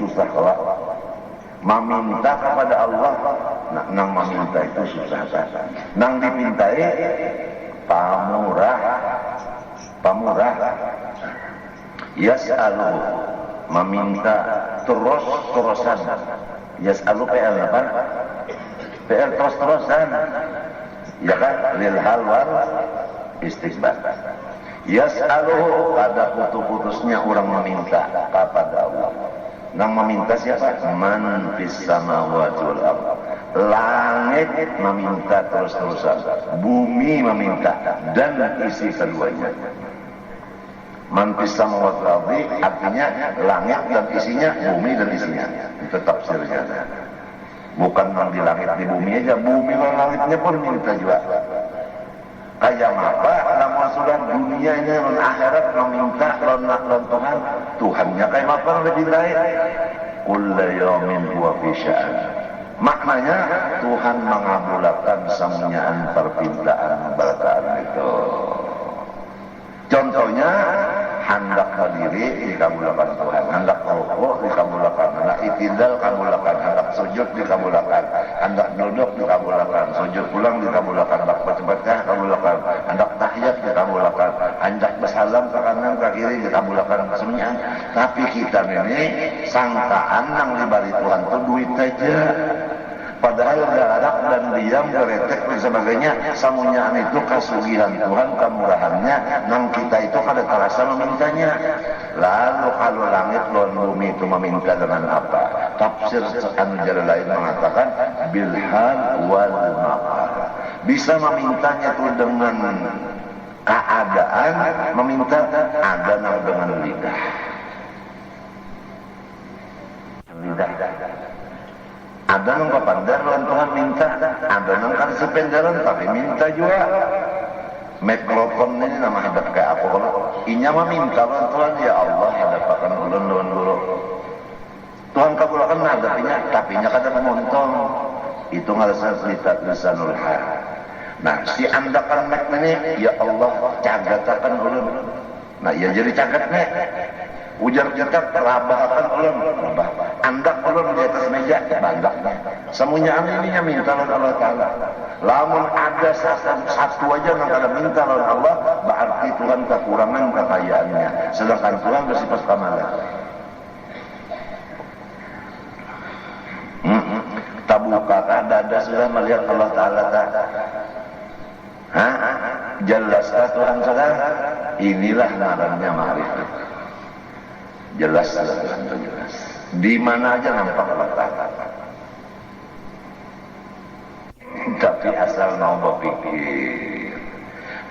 susah lah. Meminta kepada Allah, nang meminta itu susah kan. Nang dipintai pamurah. Yas'aluhu meminta terus-terusan. Yas'alu PL apa? PL terus-terusan. Ya kan? Lil hal wal istighfar. Yas'aluhu pada putus-putusnya orang meminta kepada Allah. Nang meminta siapa? Man fis samawati wal ardh. Langit meminta terus-terusan. Bumi meminta dan isi keduanya. Man fis samawati wal ardh artinya langit dan isinya, bumi dan isinya. Itu tafsirnya. Bukan yang di langit di bumi aja, bumi dan langitnya pun minta juga. Kayak apa? Namun sudah dunianya dan akhirat meminta lawan Tuhan. Tuhannya kayak apa lebih lain? Kullu yawmin huwa fi sya'an. Maknanya Tuhan mengabulkan semuanya permintaan berkaan itu. Contohnya hendak berdiri dikabulkan Tuhan, hendak rukuk dikabulkan, hendak itidal kabulkan, hendak sujud dikabulkan, hendak duduk dikabulkan, sujud pulang dikabulkan, hendak baca kabulkan, hendak tahiyat dikabulkan, hendak bersalam ke kanan ke kiri dikabulkan semuanya. Tapi kita ini sangkaan yang diberi Tuhan itu duit aja. Padahal galak dan diam, geretek dan sebagainya, semuanya itu kasugihan Tuhan, kemurahannya, nang kita itu kada terasa memintanya. Lalu kalau langit lawan bumi itu meminta dengan apa? Tafsir anjara lain mengatakan bilhal wal maqal. Bisa memintanya itu dengan keadaan, meminta ada nang dengan lidah. Ada yang kepandar lawan Tuhan minta, ada yang kan sependaran tapi minta juga. Mikrofon ini nama hadap kayak apa kalau inya mah minta lawan Tuhan, ya Allah hadapakan ulun lawan dulu. Tuhan kabulkan hadapinya, tapi nya kada memontong. Itu ngalasar lisanul hal. Nah, si andakan mek ini, ya Allah cagatakan ulun. Nah, ya jadi cagat nek. Ujar-ujar rabakan ulun, andak ulun di atas meja, bandaknya. Semuanya ininya minta lawan Allah Ta'ala. Lamun ada satu aja yang kada minta lawan Allah, berarti Tuhan kekurangan kekayaannya. Sedangkan Tuhan bersifat kamalan. Tabuka ada sudah melihat Allah Ta'ala tak? Jelaskah Tuhan saudara? Inilah ngarannya ma'rifat. Jelas. Di mana aja nampak Allah Ta'ala. Tapi asal mau berpikir.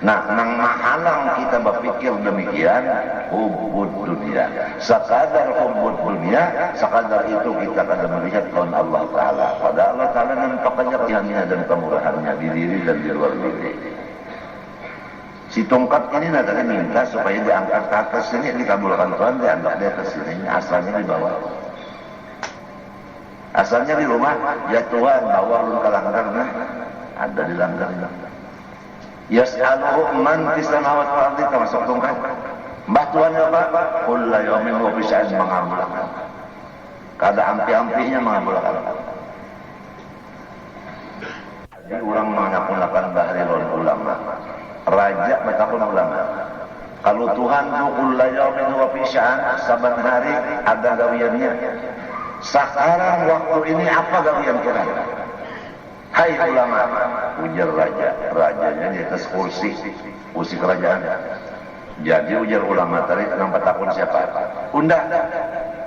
Nah, nang mahalang kita berpikir demikian, hubbud dunia. Sekadar hubbud dunia, sekadar itu kita akan melihat lawan Allah Ta'ala. Pada Allah Ta'ala nampak kenyataannya dan kemurahannya di diri dan di luar diri. Si tongkat ini nadanya minta supaya diangkat ke atas sini, dikabulkan Tuhan, diangkat di atas sini, asalnya di bawah. Asalnya di rumah, ya Tuhan, bawa ulun ke langgar, nah, ada di langgarnya. Yas'aluhu man fis samawati wal ardi, termasuk tongkat. Mbah Tuhan apa? Kullu yawmin huwa fi sya'an, mengabulkan. Kada ampi-ampinya mengabulkan. Jadi orang mengakunakan bahari lawan ulama. Raja betapun ulama. Kalau Tuhan tu kullu yaumin huwa fi sya'an, saban hari ada gawiannya. Sekarang waktu ini apa gawian Tuhan? Hai ulama, ujar raja. Rajanya di atas kursi kerajaan. Jadi ujar ulama tadi nang takun siapa? Unda.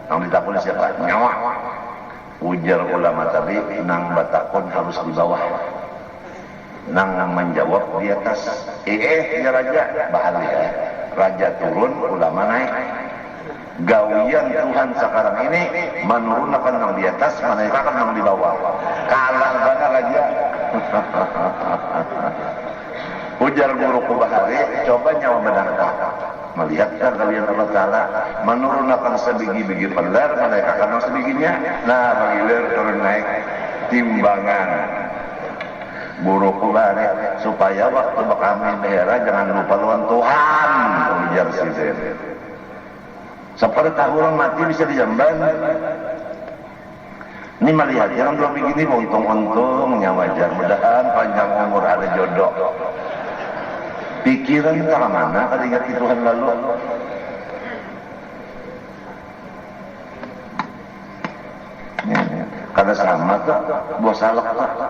Nang ditakun siapa? Nyawa. Ujar ulama tadi nang batakun harus di bawah. Nang menjawab di atas. Ya raja, bahal ya. Raja turun, ulama naik. Gawian Tuhan sekarang ini menurunkan nang di atas, menaikkan nang di bawah. Kalah banget raja. Ujar guru kubahari, coba nyawa benarkah? Melihatkan kalian Allah Ta'ala menurunkan sebiji-biji pelar, menaikkan nang sebiginya. Nah, bagilir turun naik timbangan. Buruku balik supaya waktu kami daerah jangan lupa lawan Tuhan, ujar Sidin. Seperti tahu orang mati bisa dijamban. Ini melihat yang belum begini untung-untung wajar, mudahan panjang umur ada jodoh. Pikiran ke mana kalau ingat Tuhan lalu? Karena sama tak, bos salak tak.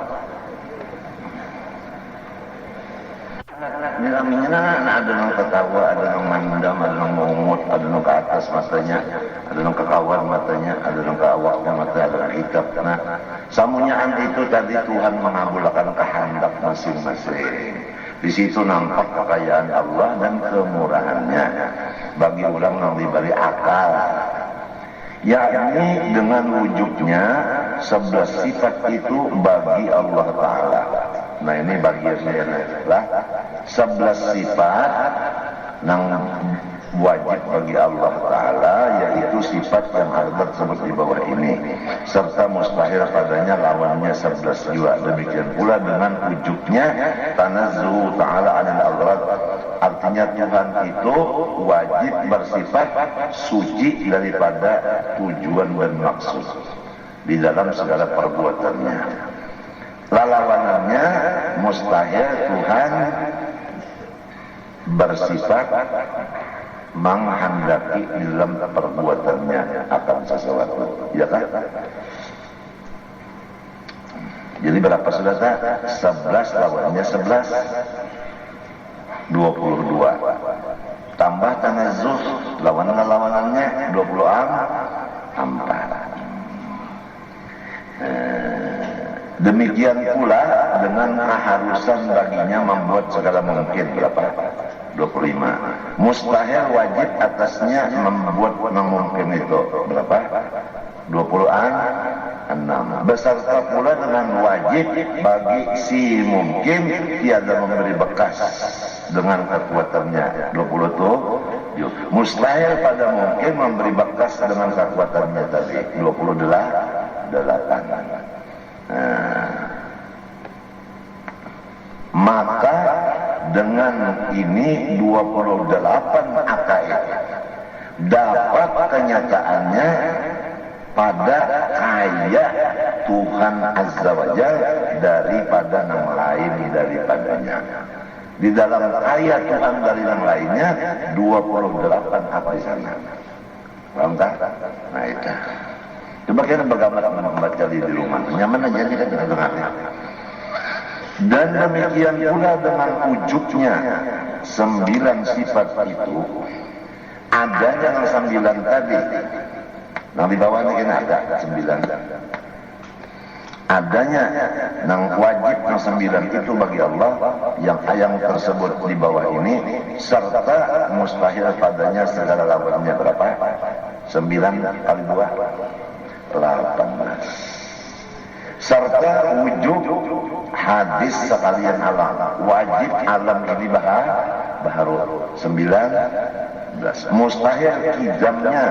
Nyeraminya ada yang ketawa, ada yang mandam, ada yang mengut, ada yang ke atas matanya, ada yang ke kawan matanya, ada yang ke awaknya mata, ada yang hitap. Nah, samunyaan itu tadi Tuhan mengabulkan kehendak masing-masing. Di situ nampak kekayaan Allah dan kemurahannya bagi orang yang diberi akal. Yakni dengan wujudnya 11 sifat itu bagi Allah Ta'ala. Nah ini bagiannya lah 11 sifat yang wajib bagi Allah Ta'ala, yaitu sifat yang ada tersebut di bawah ini, serta mustahil padanya lawannya 11 juga. Demikian pula dengan wujudnya tanazzuhu ta'ala 'anil awrad, artinya Tuhan itu wajib bersifat suci daripada tujuan dan maksud di dalam segala perbuatannya. Lawanannya mustahil Tuhan bersifat menghendaki dalam perbuatannya akan sesuatu, ya kan? Jadi berapa sudah? 11 lawannya 11, 22. Tambah tanazzuh lawanannya 24. Demikian pula dengan keharusan baginya membuat segala mungkin. Berapa? 25. Mustahil wajib atasnya membuat mungkin itu. Berapa? 26. Beserta pula dengan wajib bagi si mungkin tiada memberi bekas dengan kekuatannya. 20 tuh. Mustahil pada mungkin memberi bekas dengan kekuatannya tadi. 28. Maka dengan ini 28 akaid dapat kenyataannya pada kaya Tuhan Azza wa Jalla daripada yang lain daripadanya. Di dalam kaya Tuhan dari yang lainnya 28 apa di sana. Paham tak? Nah itu. Coba kita membaca di rumah. Nyaman aja kita dengarnya. Dan demikian pula dengan wujudnya 9 sifat itu, adanya yang 9 tadi. Nah di bawahnya ini ada 9. Adanya yang wajib yang 9 itu bagi Allah, yang tersebut di bawah ini, serta mustahil padanya segala lawannya. Berapa? 9 kali 2 18. Serta wujud hadis sekalian alam, wajib alam ini baharu 19. Mustahil kijamnya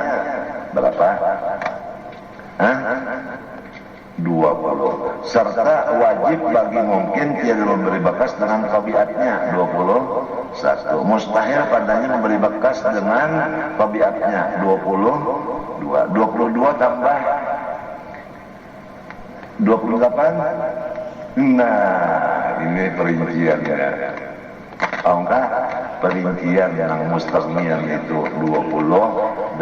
berapa? 20. Serta wajib bagi mungkin tiada memberi bekas dengan tabiatnya 21. Mustahil padanya memberi bekas dengan tabiatnya 22. 22 tambah 28. Nah ini perinciannya. Oh enggak, perincian yang mustaqnian itu 28,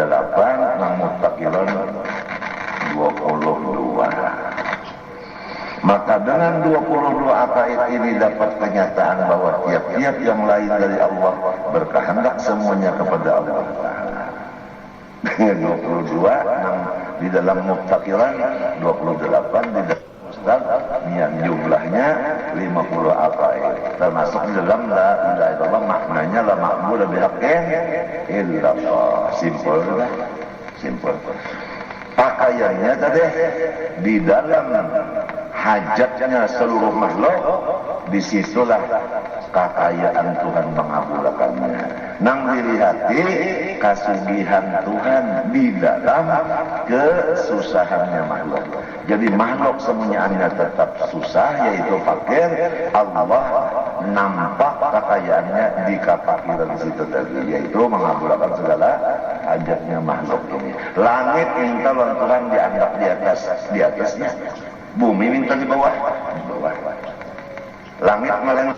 yang muttaqilan 22. Maka dengan 22 akaid ini dapat kenyataan bahwa tiap-tiap yang lain dari Allah berkehendak semuanya kepada Allah Ta'ala. Dengan 22 yang di dalam muttaqilan 28, di dalam mustaqnian jumlahnya 50 akaid. Termasuk di dalam la ilaha illallah maknanya la ma'budu bihaqqin illallah. Simpel kan? Simpel. Pakaiannya tadi di dalam hajatnya seluruh makhluk, disitulah kekayaan Tuhan mengabulkannya. Nang dilihati kasugihan Tuhan di dalam kesusahannya makhluk. Jadi makhluk semuanya tetap susah, yaitu fakir. Allah nampak kekayaannya di kafakiran situ tadi, yaitu mengabulkan segala hajatnya makhluk ini. Langit minta Tuhan dianggap di atasnya. Bumi minta di bawah. Langit malah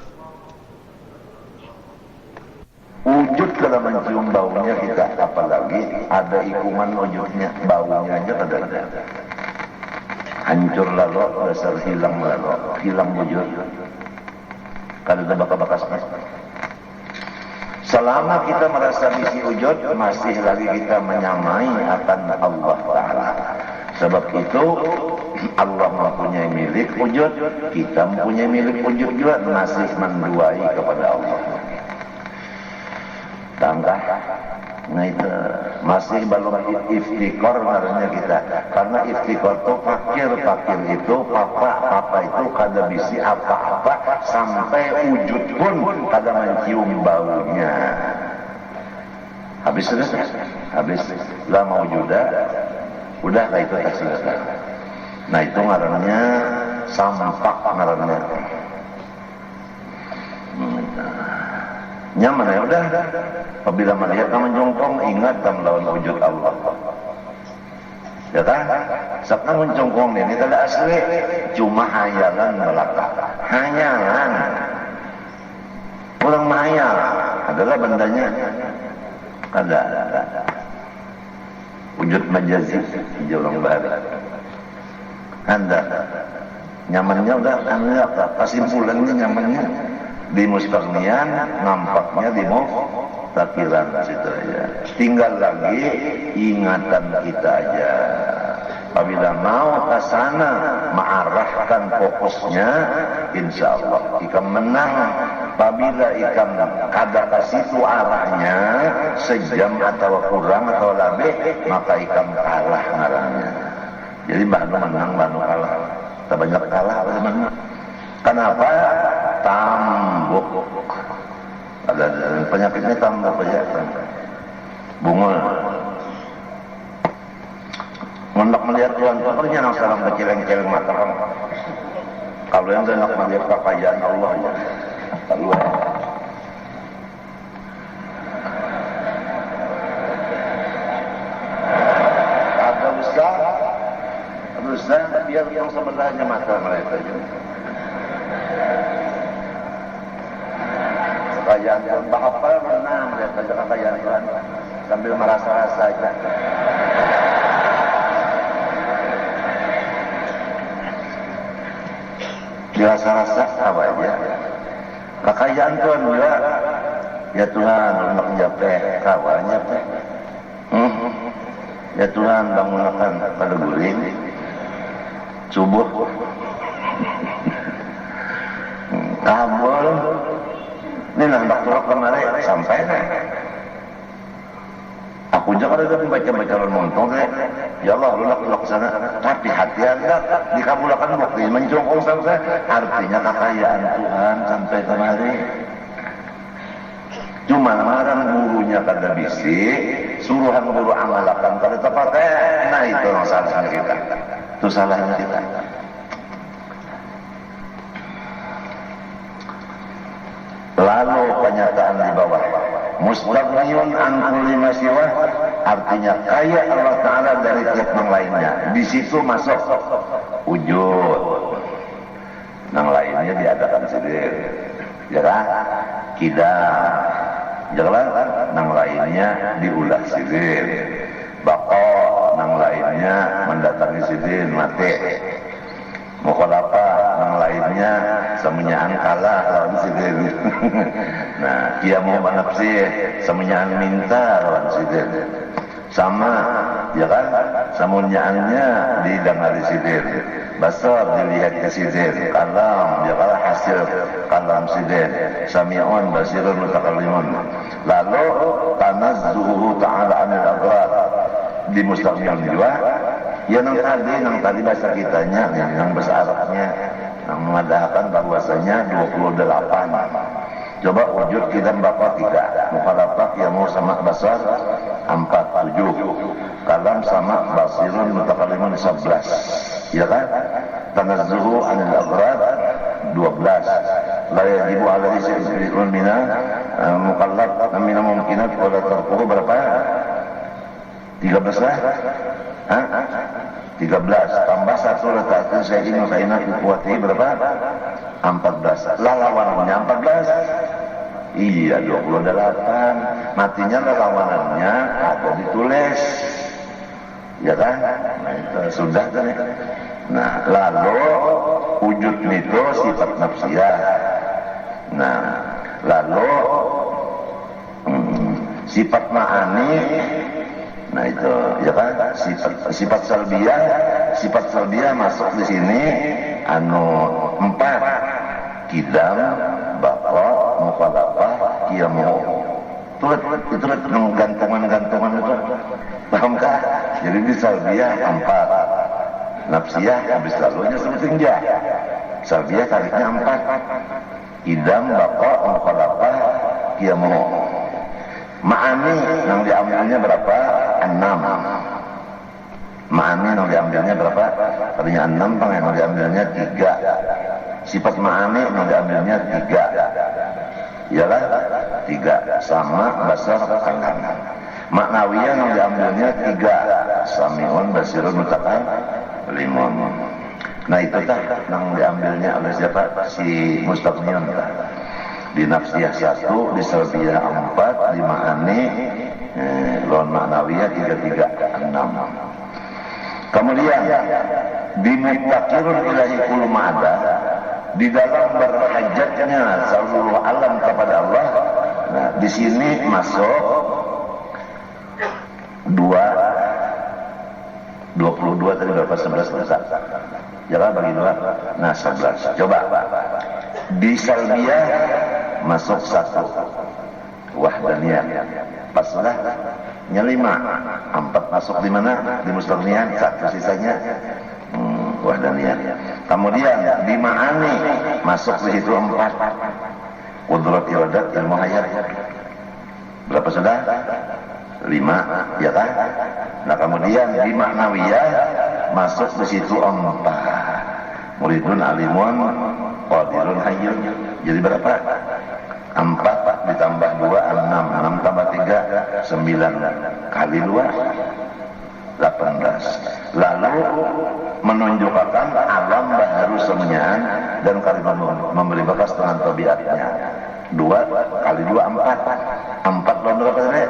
wujud kalau mencium baunya kita, apalagi ada ikuman wujudnya, baunya aja ada. Hancur lalu, dasar hilang lalu, hilang wujud. Kalau ada bekas-bekasnya. Selama kita merasa misi wujud, masih lagi kita menyamai akan Allah Ta'ala. Sebab itu Allah mempunyai milik wujud, kita mempunyai milik wujud juga, masih menduai kepada Allah. Tangkah, nah itu masih belum iftikor ngarannya kita, karena iftikor itu fakir itu papa itu kada bisi apa-apa sampai wujud pun kada mencium baunya. Habis sudah, habis lah mau udah lah itu kasih. Nah itu ngarannya sampak ngarannya. Nyaman ya udah. Apabila melihat kamu jongkong, ingat kamu lawan wujud Allah. Ya kan? Saat kamu jongkong ini tidak asli, cuma hayalan belaka. Hayalan. Orang mahayal adalah bandanya ada. Wujud majazi di orang bahari. Anda nyamannya udah anda kesimpulannya nyamannya di mustaghnian, nampaknya di muftakiran situ aja. Tinggal lagi ingatan kita aja. Apabila mau ke sana mengarahkan fokusnya, insya Allah ikan menang. Apabila ikan kada ke situ arahnya sejam atau kurang atau lebih, maka ikan kalah ngarannya. Jadi banu menang, banu kalah. Tak banyak kalah, bagaimana? Kenapa? Tambuk. Ada penyakitnya tambuk aja. Bunga. Hendak melihat Tuhan, sepertinya nang salam kecileng-celeng mata. Kalau yang hendak melihat kekayaan Allah ya. Keluar. Ada usah biar yang sebelahnya mata mereka juga. Kekayaan Tuhan, bahapa menang lihat saja kekayaan Tuhan sambil merasa-rasa aja. Dirasa-rasa apa aja. Kekayaan Tuhan juga, ya Tuhan untuk mencapai kawannya, ya Tuhan bangunkan pada guling subuh, kabul, ini nak turun kemarin sampai nih. Aku juga ada membaca nonton deh. Ya Allah, lu nak sana. Tapi hati anda dikabulkan bukti menjongkong sampai. Artinya kekayaan Tuhan sampai kemari. Cuma marang gurunya kada bisik, suruhan guru amalakan kada tepat. Nah itu salahnya kita. Itu salahnya kita. Lalu pernyataan di bawah. Mustaghniyun an kulli ma siwa, artinya kaya Allah Ta'ala dari tiap yang lainnya. Di situ masuk wujud. Yang lainnya diadakan sendiri. Ya kan? Kidam. Jelas? Yang lainnya diulah sendiri. Bako, yang lainnya mendatangi sendiri mati. Mukhalafah, yang lainnya semuanya kalah lawan sendiri. Nah, dia mau nafsi semuanya minta lawan sendiri. Sama, ya kan? Semuanya didengari sendiri. Basar dilihat ke sendiri. Kalam, ya kan? Hasil kalam sendiri. Sami'un basirun mutakallimun. Lalu tanazzuhu ta'ala anil agrar di Mustaqim juga. Ya nang tadi bahasa kitanya, yang bahasa Arabnya, yang mengadakan bahwasanya 28. Coba wujud kita bapak 3, mukhalafah yang mau sama basar 4, 7, kalam sama basirun mutakallimun 11, ya kan? Tanazzuhu anil aghrad 12. La yajibu alaihi syai'un mina mukallaf min mumkinat wala tarkuhu berapa? 13 lah. 13 tambah 1 letakkan saya ini kainat kuwati berapa? 14. Lawanannya 14. Iya 28. Matinya lawanannya ada ditulis. Ya kan? Nah itu sudah kan. Nah lalu wujud itu sifat nafsiyah. Nah lalu sifat ma'ani. Nah itu ya kan sifat salbiyah masuk di sini 4 kidam, baqa, mukhalafah, qiyamu. itu gantungan itu, pahamkah? Jadi di salbiah 4, nafsiyah habis lalunya sebutin jah. Salbiah tariknya 4, idam, baqa, muqalafah, kiamu. Ma'ani yang diambilnya berapa? 6. Ma'ani yang diambilnya berapa? Tadinya 6, yang diambilnya 3. Sifat ma'ani yang diambilnya 3. Iyalah 3 sama basar kalam. Maknawiyah yang diambilnya 3, sami'un basirun mutakallimun. Nah itu tah yang diambilnya oleh siapa? Si Mustaqniun. Di nafsiyah 1, di salbiyah 4, di ma'ani lawan maknawiyah 3, 6. Kemudian di muttaqirun ilahi kullu ma'ada, di dalam berhajatnya seluruh alam kepada Allah. Nah, di sini masuk 22 tadi berapa? 11 besar. Jalan bagi 2. Nah, 11. Coba. Di salbiyah masuk 1. Wahdaniyah. Paslah nya 5. 4 masuk di mana? Di mustaqniyan, 1 sisanya wahdaniyah. Kemudian di ma'ani masuk di situ 4. Qudrat iradat ilmu hayat. Berapa sudah? 5, ya kan? Nah kemudian di maknawiyah masuk di situ 4. Muridun alimun qadirun hayyun. Jadi berapa? 4 ditambah 2, 6. 6 tambah 3, 9. Kali 2, 18. Lalu menunjukkan alam baharu semuanya dan kalimat memberi bakas dengan tabiatnya. 2 kali 2, 4. 4 lawan berapa tadi?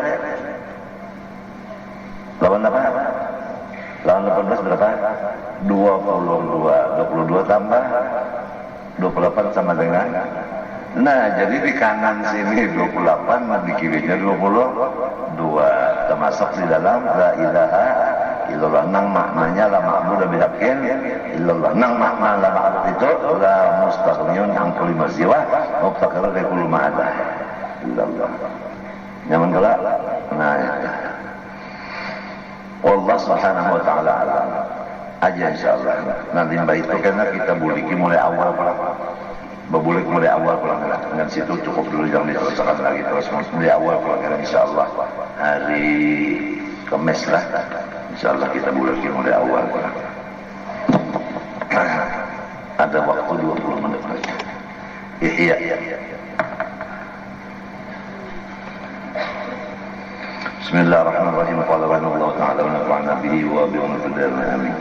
Lawan apa? Lawan 18 berapa? 22. 22 tambah 28 sama dengan. Nah jadi di kanan sini 28, di kirinya 22. Termasuk di dalam la ilaha illallah. Nang maknanya la ma'budu bihaqqin illallah. Nang makna la ma'bud itu la mustaqniyun an kulli ma siwa muftaqirun li kulli ma ada illallah. Nyaman kala? Nah itu. Allah subhanahu wa ta'ala aja insyaallah. Nanti baik itu karena kita buliki mulai awal berbulik mulai awal pulang dengan situ cukup dulu, jangan diteruskan lagi terus mulai awal pulang insyaallah hari Kamis lah insyaallah kita buliki mulai awal pulang. Ada waktu 20 menit lagi. Iya. Bismillahirrahmanirrahim. Qala Allah ta'ala wa nafa'ana bihi wa bi ummatil amin.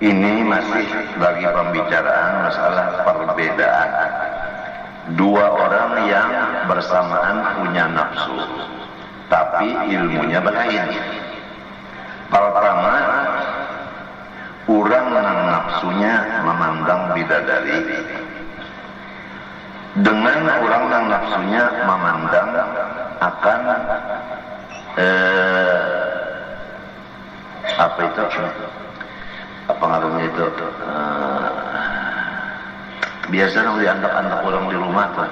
Ini masih bagi pembicaraan masalah perbedaan dua orang yang bersamaan punya nafsu tapi ilmunya berlain. Pertama, orang yang nafsunya memandang bidadari dengan orang yang nafsunya memandang akan apa itu? Apa ngaruhnya itu? Biasanya dianggap-anggap orang di rumah tuh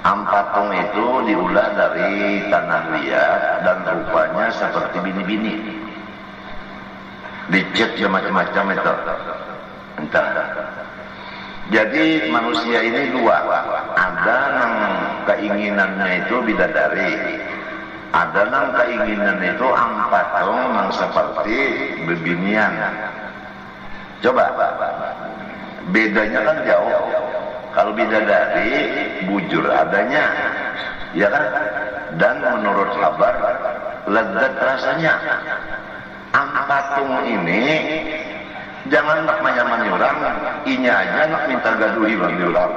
ampatung itu diulah dari tanah liat dan rupanya seperti bini-bini dicat macam-macam itu entah. Jadi manusia ini dua, ada yang keinginannya itu bidadari, ada yang keinginan itu ampatung yang seperti bebinian. Coba bedanya kan jauh. Kalau bidadari bujur adanya, ya kan? Dan menurut kabar lezat rasanya. Ampatung ini jangan nak manyurang, inya aja nak minta gaduhi bang diulang.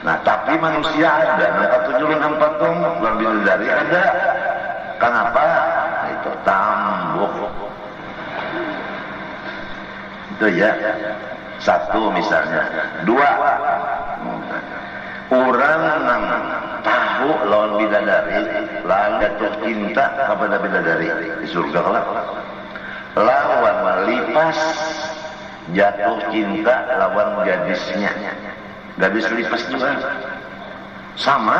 Nah tapi manusia ada, nak tujuan ampatung bang bidadari ada. Kenapa? Itu tambuk. Itu ya. Satu misalnya. Dua, orang yang tahu lawan bidadari lawan jatuh cinta kepada bidadari di surga lah. Lawan lipas jatuh cinta lawan gadisnya. Gadis lipas juga sama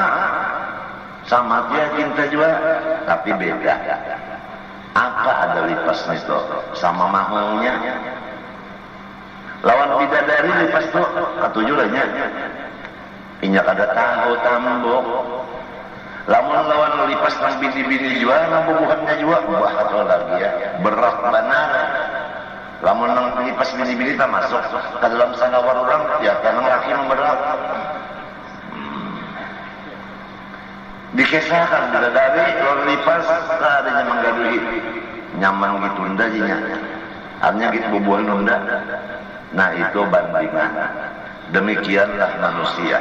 dia cinta juga, tapi beda. Apa ada lipasnya itu? Sama mahulnya. Lawan bidadari lipas itu katujulanya. Inyak ada tahu tambok. Lawan lipas nang bini-bini juga, nang bubuhannya juga. Wah atau lagi ya, berat benar. Lamun nang lipas bini-bini tak masuk ke dalam sanawar orang, ya karena laki memberat. Dikesahkan bidadari lawan lipas adanya menggaduhi nyaman gitu ndajinya. Artinya gitu bubuhan nunda. Nah itu bandingan. Demikianlah manusia.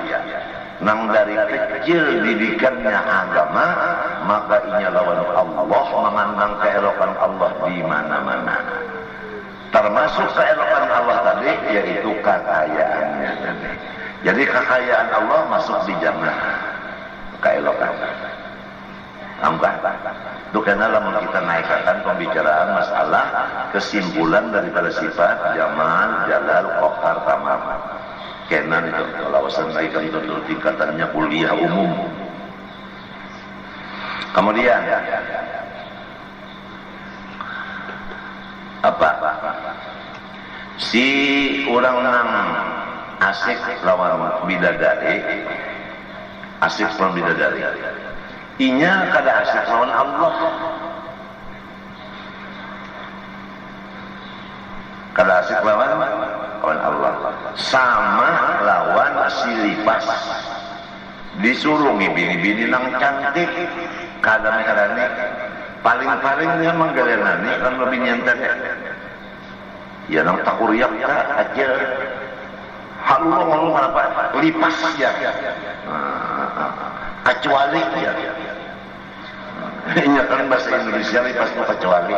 Nang dari kecil didikannya agama, maka inya lawan Allah, memandang keelokan Allah di mana-mana. Termasuk keelokan Allah tadi yaitu kekayaannya tadi. Jadi kekayaan Allah masuk di jannah. Keelokan. Itu karena lamun kita naikkan pembicaraan masalah kesimpulan daripada sifat jamal, jalal, qahar, tamam. Kenan itu kalau naikkan betul tingkatannya kuliah umum. Kemudian apa? Si orang nang asik lawan bidadari, asik lawan bidadari. Inya kada asik lawan Allah. Kada asik lawan Allah. Sama lawan si lipas. Disuruh bini-bini nang cantik, kada meherani. Paling-paling dia manggalenani kan lebih nyantai. Ya nang takuriak ka acil. Halu apa? Lipas ya. Kecuali ya. Ini kan bahasa Indonesia lipas itu kecuali.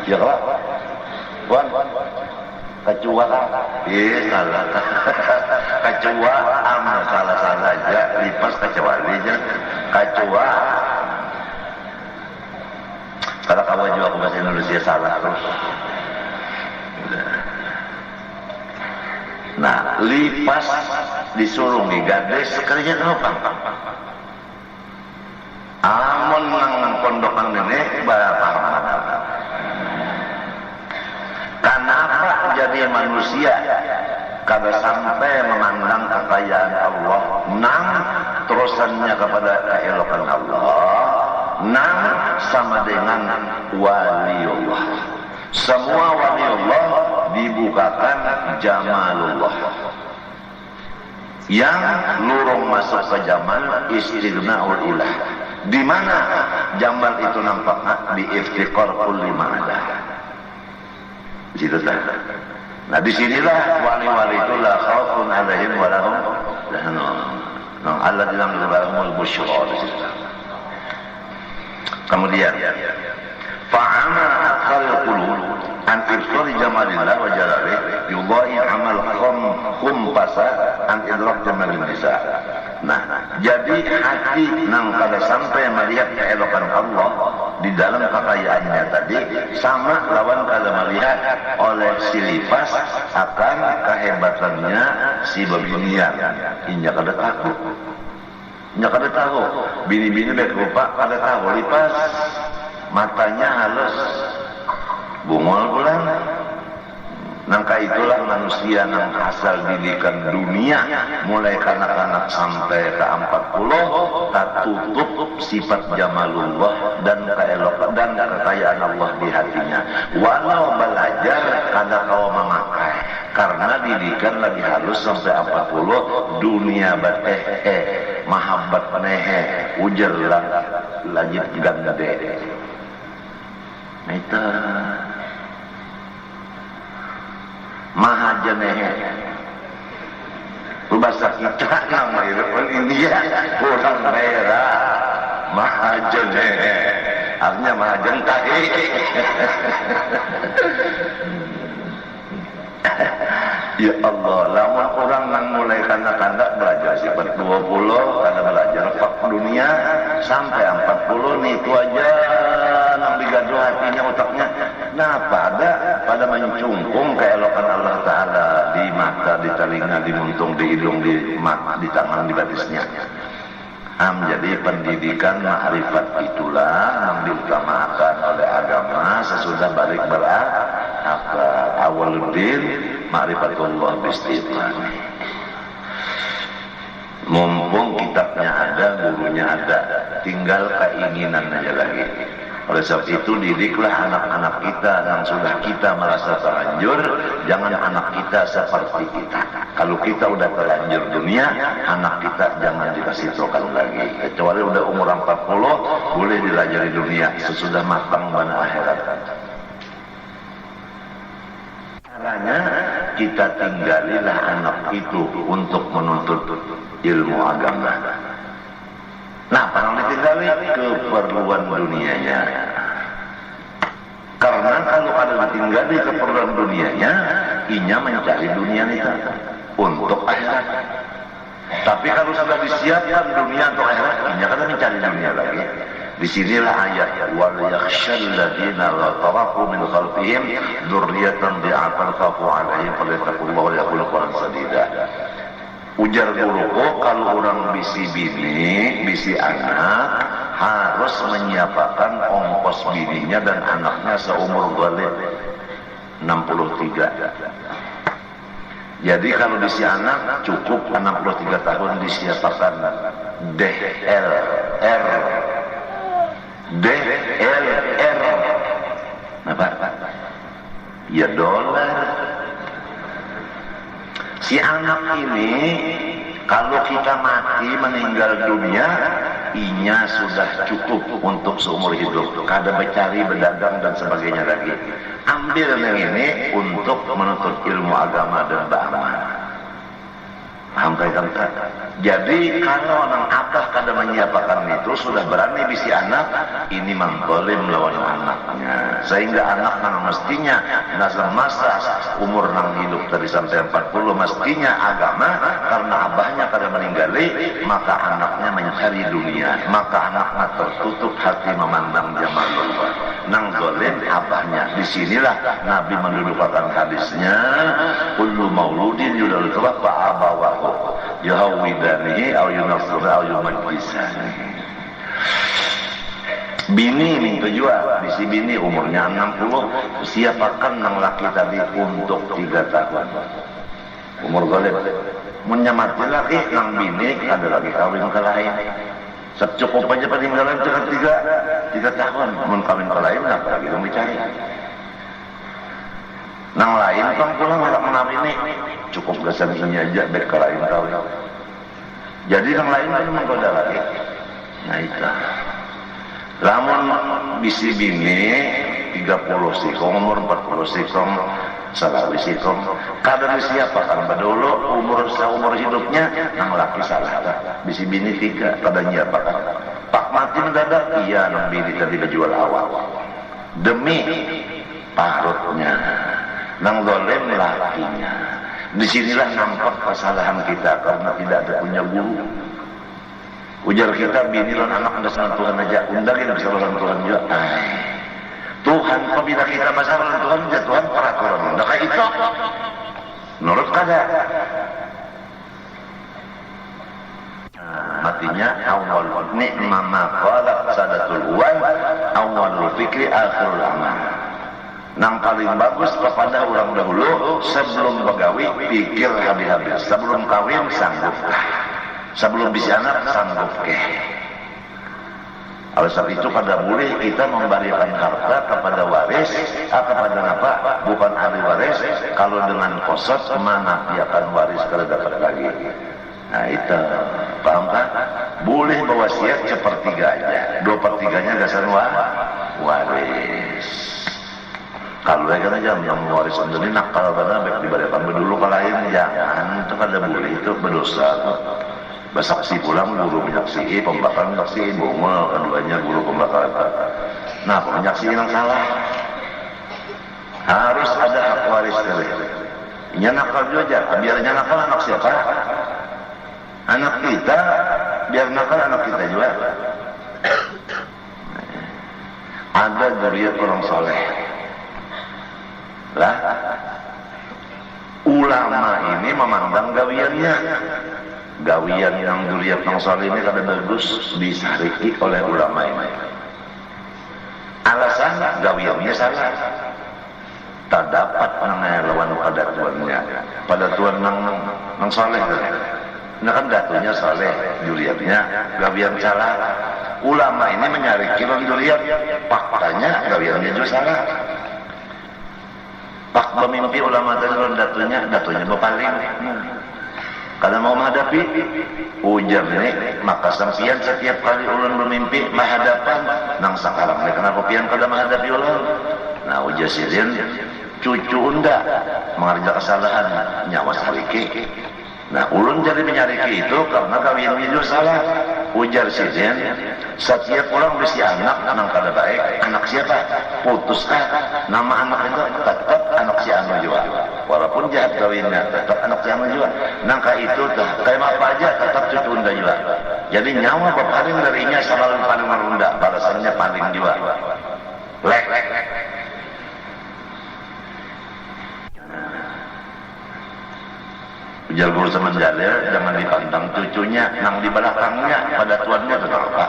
Ya kalau Wan, kecua salah. Kecua amal salah aja, lipas kecuali aja. Kecua. Kalau kamu juga aku bahasa Indonesia salah terus. Nah, lipas disuruh nih gadis kerja apa? Amun nang pondokan nenek berapa? Kenapa jadi manusia kada sampai memandang kekayaan Allah, nang terusannya kepada keelokan Allah, nang sama dengan waliullah. Semua waliullah dibukakan jamalullah. Yang lurung masuk ke jamal istighna'ul ilah. Di mana jamal itu nampaknya di iftiqar kulli ma'ala. Di situ dah. Nah disinilah wali-wali itu la khaufun 'alaihim wa lahum yahzanun. Nah Allah dalam lahumul busyra di situ. Kemudian fa'ama akhal qulub an ibsari jamalillah wa jalalihi yudai amal khumpasa an idrak jamalin nisa. Nah, jadi hati nang kada sampai melihat keelokan Allah di dalam kekayaannya tadi sama lawan kada melihat oleh si lipas akan kehebatannya si beginian. Inya kada takut. Inya kada tahu. Bini-bini baik rupa kada tahu lipas. Matanya halus. Bungol pulang. Nangka itulah manusia yang asal didikan dunia mulai kanak-kanak sampai ke 40 tak tutup sifat jamalullah dan keelokan dan kekayaan Allah di hatinya. Walau belajar kada kau memakai karena didikan lagi halus sampai 40 dunia bateh mahabbat nehe ujar langit gande. Nah itu mahajanehe itu bahasa kita nama India orang merah mahajanehe artinya mahajan tahi Ya Allah, lamun orang nang mulai kandak-kandak belajar sifat 20, kada belajar fak dunia sampai 40 nih itu aja nang digaduh hatinya otaknya. Nah pada mencungkung keelokan Allah Ta'ala di mata, di telinga, di muntung, di hidung, di mata, di tangan, di batisnya. Jadi pendidikan ma'rifat itulah yang diutamakan oleh agama sesudah balik berakal. Awaluddin ma'rifatullah bistiqlan. Mumpung kitabnya ada, gurunya ada, tinggal keinginan aja lagi. Oleh sebab itu didiklah anak-anak kita yang sudah kita merasa terlanjur, jangan anak kita seperti kita. Kalau kita udah terlanjur dunia, anak kita jangan dikasih tokan lagi. Kecuali udah umur 40, boleh dilajari dunia sesudah matang bana akhirat. Caranya kita tinggalilah anak itu untuk menuntut ilmu agama. Nah, parang ditinggali keperluan dunianya. Karena kalau ada ditinggali keperluan dunianya, inya mencari dunia itu untuk akhirat. Tapi kalau sudah disiapkan dunia untuk akhirat, inya kan mencari dunia lagi. Disinilah ayat wal yakhshal ladina la taraku min khalfihim dzurriyyatan bi'atan khafu 'alaihim falyattaqullaha wa yaqulu qawlan sadida. Ujar guruku, kalau orang bisi bini, bisi anak harus menyiapkan ongkos bininya dan anaknya seumur balik 63. Jadi kalau bisi anak cukup 63 tahun disiapkan DLR. Apa? Ya dolar. Si anak ini kalau kita mati meninggal dunia, inya sudah cukup untuk seumur hidup. Kada mencari, berdagang dan sebagainya lagi. Ambil yang ini untuk menuntut ilmu agama dan beramal. Paham kan? Jadi kalau orang abah kada menyiapkan itu sudah berani bisi anak, ini mengzalim lawan anaknya. Sehingga anak nang mestinya nasab masa umur nang hidup tadi sampai 40 mestinya agama, karena abahnya kada meninggali, maka anaknya mencari dunia, maka anaknya tertutup hati memandang jamalullah. Nang zalim abahnya. Disinilah Nabi mendudukkan hadisnya, kullu mauludin yuladu fa abawahu yahwidanihi au yunasura au yumajisani. Bini minta jual, bisi bini umurnya 60, siapakan nang laki tadi untuk 3 tahun. Umur golep. Menyamati laki nang bini ada lagi kawin ke lain. Secukup aja peninggalan cuma 3 tahun. Mun kawin ke lain apa lagi yang dicari? Nang lain kan pulang malah menawi ini cukup gasan ini aja bek ke lain kawin. Jadi nang lain kan menggoda lagi. Nah itu. Lamun bisi bini 30 sikong, umur 40 sikong, salawi sikong. Kadang siapa kan badolo seumur hidupnya nang laki salah. Bisi bini 3, kadang nyiapa kan. Pak mati mendadak, iya nang bini tadi dijual awal. Demi parutnya, nang zalim lakinya. Disinilah nampak kesalahan kita karena tidak ada punya guru. Ujar kita bini lan anak anda sama Tuhan aja, undangin bisa lawan Tuhan juga. Tuhan apabila kita masalah Tuhan aja, Tuhan peraturan. Nah kayak itu, menurut kada. Matinya awal ni'ma ma qala sadatul uwan awalul fikri akhirul amal. Nang paling bagus kepada orang dahulu sebelum begawi pikir habis-habis, sebelum kawin sanggupkah, sebelum bisa anak sanggup ke. Oleh sebab itu pada boleh kita memberikan harta kepada waris, kepada apa? Bukan ahli waris. Kalau dengan kosot mana dia akan waris kalau dapat lagi. Nah itu, paham kan? Boleh berwasiat sepertiga aja, 2/3-nya gasan waris. Kalau mereka aja yang mewaris sendiri nakal benar, baik diberikan berdulu ke lain jangan, itu kan boleh, itu berdosa. Bersaksi pulang guru menyaksikan, pembakaran menyaksikan, bunga keduanya guru pembakaran. Nah penyaksikan yang salah harus ada hak waris dari Nya nakal juga, biarnya nakal anak siapa? Anak kita, biar nakal anak kita juga. Ada dzurriyyat orang soleh. Lah, ulama ini memandang gawiannya. Gawian yang dzurriyyat yang soleh ini kada bagus disariki oleh ulama ini. Alasan gawiannya salah. Tak dapat lawan pada tuannya. Pada tuan nang soleh. Nah kan datunya soleh, dzurriyyatnya gawian salah. Ulama ini menyariki orang dzurriyyat, faktanya gawiannya juga salah. Pak pemimpi ulama tadi orang datunya berpaling. Kalau mau menghadapi ujar ini, maka sampian setiap kali ulun bermimpi menghadapan nang sakarang. Kenapa pian kada menghadapi ulun? Nah ujar sidin, cucu unda mengerjakan kesalahan nyawa sariki. Nah ulun jadi menyariki itu karena kawinnya juga salah. Ujar sidin, setiap orang bisi anak nang kada baik, anak siapa? Putuskah? Nama anak itu tetap anak si anu juga. Walaupun jahat kawinnya, tetap anak si anu juga. Nangka itu kayak apa aja tetap cucu unda juga. Jadi nyawa berpaling darinya sama paling merunda, balasannya paling juga. Lek. Ujar guru sama Jalil, jangan dipandang cucunya, nang di belakangnya pada tuannya itu apa?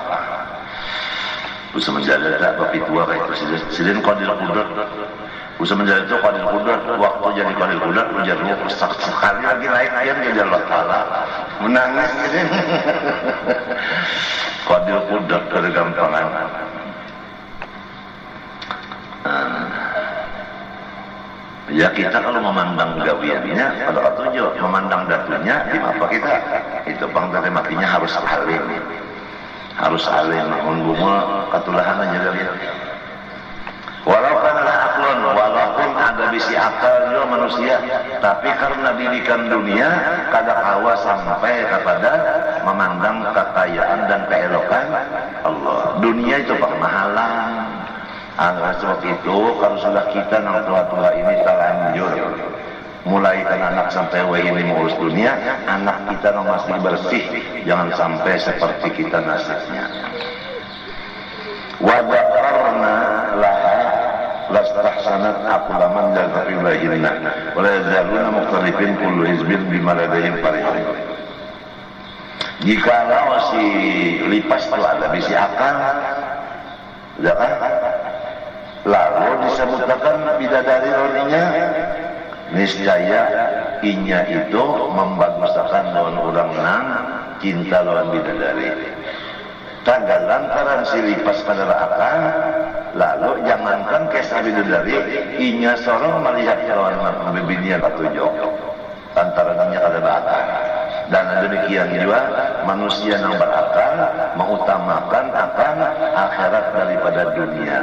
Usama Jalil tak bapi tua kayak itu sidin qadir qudrat. Usama Jalil itu qadir qudrat, waktu jadi qadir qudrat ujar guru sekali lagi naik ayam jadi Allah Taala menangis ini. Qadir qudrat dari gampangan. Ya kita kalau memandang gawiannya pada ketujuh, memandang datunya apa kita itu bang dari matinya harus alim menggumul ketulahan aja dari walaupun ada bisi akal juga manusia, tapi karena didikan dunia kadang awas sampai kepada memandang kekayaan dan keelokan Allah. Dunia itu pemahalan. Sebab itu kalau sudah kita nang tua-tua ini terlanjur mulai kan anak sampai ini mengurus dunia, anak kita nang masih bersih, jangan sampai seperti kita nasibnya. Wa daqarna laha lastahsanat aqlaman jazari bahinna wa la yazaluna muqtarifin kullu hizbin bima ladayhim farihun. Jikalau si lipas itu ada bisi akal, lalu disebutkan bidadari roninya, niscaya inya itu membaguskan lawan orang nang cinta lawan bidadari. Tanggal lantaran si lipas pada akal, lalu jangankan kisah bidadari, inya sorong melihat lawan bibinian ketujuh. Antaranya kada berakal. Dan demikian juga manusia yang berakal mengutamakan akan akhirat daripada dunia.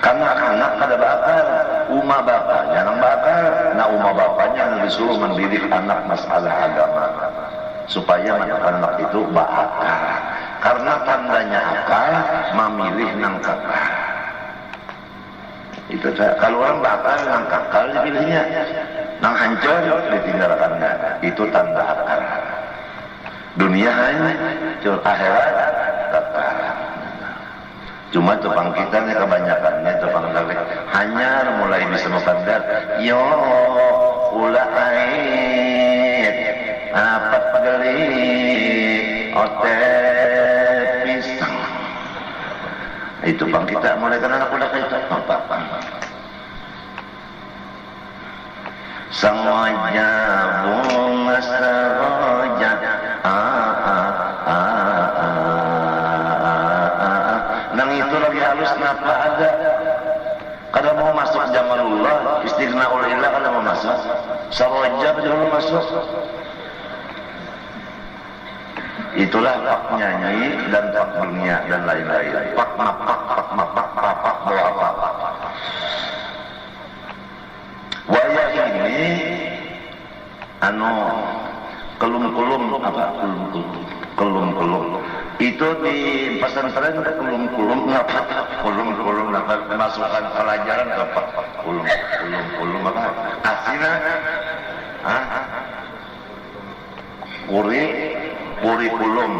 Karena anak kada bakal, umma bapaknya nang bakal, nah umma bapaknya yang disuruh mendidik anak masalah agama supaya anak itu bakal. Karena tandanya akal memilih nang kakal. Itu kalau orang bakal nang kakal dipilihnya, nang hancur ditinggalkannya. Itu tanda akal. Dunia hanya akhirat kakal. Cuma tepang kita nih kebanyakannya tepang dalek hanya mulai bisa mengkandar yo ulait apa pegeli ote pisang itu bang kita mulai kan anak udah kayak itu apa semuanya bunga seroja nang itu lagi halus kenapa ada kada mau masuk zamanullah istighnaul ilah kada mau masuk saroja belum masuk. Itulah pak nyanyi dan pak dunia dan lain-lain, pak mapak bawa apa wayah ini kelum-kelum itu di pesantren kulum ngapa kulum masukkan pelajaran apa kulum apa kasih sih kurikulum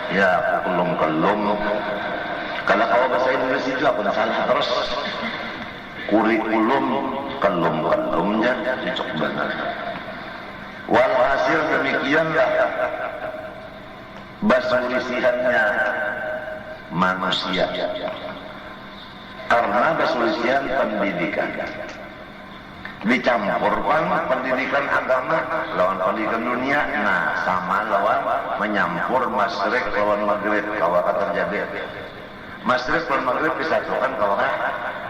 ya kulum kalau bahasa Indonesia itu aku salah terus kurikulum kelumnya cocok benar. Walhasil demikianlah basulisihannya manusia karena basulisihan pendidikan dicampurkan pendidikan agama lawan pendidikan dunia, nah sama lawan menyampur masyrik lawan maghrib kalau terjadi masyrik lawan maghrib disatukan kalau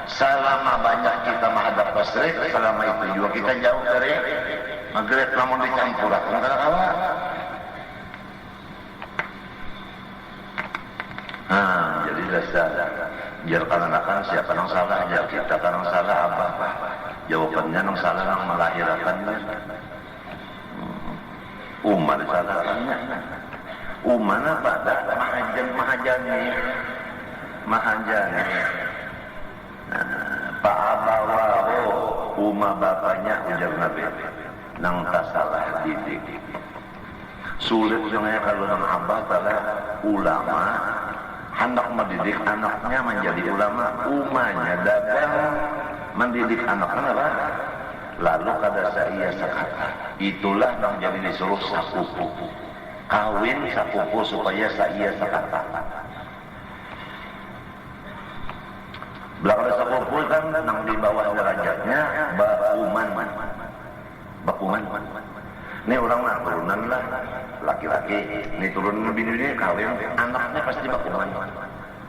selama banyak kita menghadap masyrik, selama itu juga kita jauh dari maghrib, namun dicampurkan kalah. Jadi dasar biar kalian siapa yang salah, ya kita yang salah apa? Jawabannya yang salah yang melahirkannya. Umar salahkannya. Umar apa? Mahajani. Pak Abawaho Uma bapaknya ujar Nabi nang tak salah didik sulit sebenarnya kalau nang abah adalah ulama hendak mendidik anaknya menjadi ulama umanya dagang mendidik anaknya apa? Lalu kada saya sakata itulah yang jadi disuruh sakupu kawin sakupu supaya saya sakata belakang sakupu kan nang di bawah derajatnya bakuman. Ini orang mah turunan lah laki-laki, ini turunan bini-bini kawin anaknya pasti bakuman.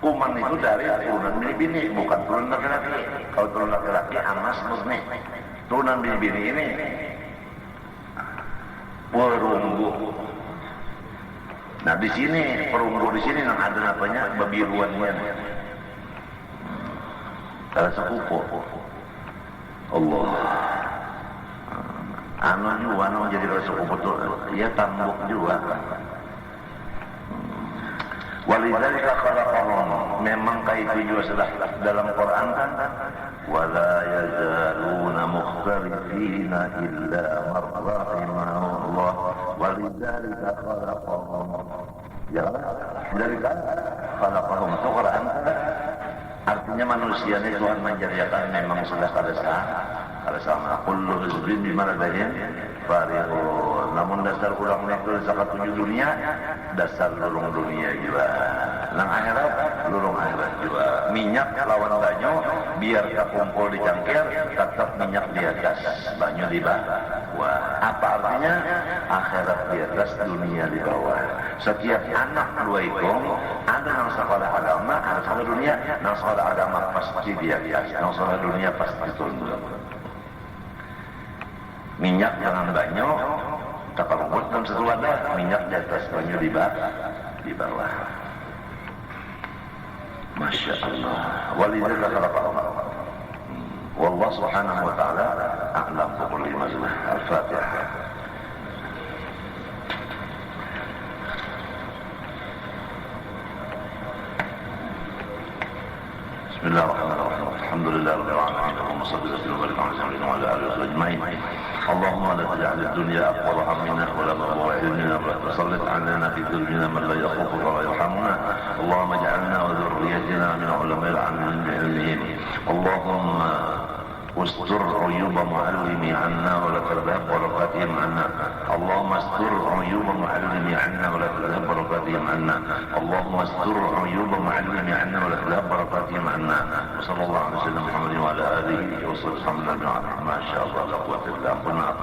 Kuman itu dari turunan bini-bini bukan turunan laki-laki. Kalau turunan laki-laki amas murni. Turunan bini-bini ini perunggu. Nah di sini perunggu di sini yang ada namanya babiruannya. Kalau sepupu Allah anu jadi sepupu itu ya tambuk juga walidzalika khalaqahum memang kaitu juga sudah dalam Quran kan wala yazaluna mukhtalifina illa man rahimahullah walidzalika khalaqahum ya dari khalaqahum itu Quran artinya manusia ini Tuhan menjadikan memang sudah pada sama kullu hizbin bima ladayhim farihun namun dasar ulang itu zakat tujuh dunia dasar lulung dunia juga nang akhirat lulung akhirat juga minyak lawan banyu biar terkumpul di cangkir tetap minyak di atas banyu di bawah apa artinya akhirat di atas dunia di bawah setiap anak dua ikung ada yang sekolah agama ada sekolah dunia yang sekolah agama pasti di atas yang sekolah dunia pasti tunduk minyak jangan banyu terkumpul dalam satu wadah minyak di atas banyu di bawah Masya Allah walidzalika khalaqahum wallahu subhanahu wa ta'ala a'lam bi kulli mazmah al-fatihah Bismillahirrahmanirrahim alhamdulillahirabbil alamin Allahumma shalli wa sallim wa barik ala sayyidina wa ala alihi wa sahbihi ajma'in اللهم لا تجعل الدنيا أكبر همنا ولا مبلغ علمنا ولا تسلط علينا في ذنوبنا من لا يخافك ولا يرحمنا اللهم اجعلنا وذريتنا من علماء العاملين بعلمهم اللهم واستر عيوب معلمي عنا ولا تذهب بركاتهم عنا اللهم استر عيوب معلمي عنا ولا تذهب بركاتهم عنا اللهم استر عيوب معلمي عنا ولا تذهب بركاتهم عنا وصلى الله على سيدنا محمد وعلى اله وصحبه وسلم ما شاء الله لا قوه الا بالله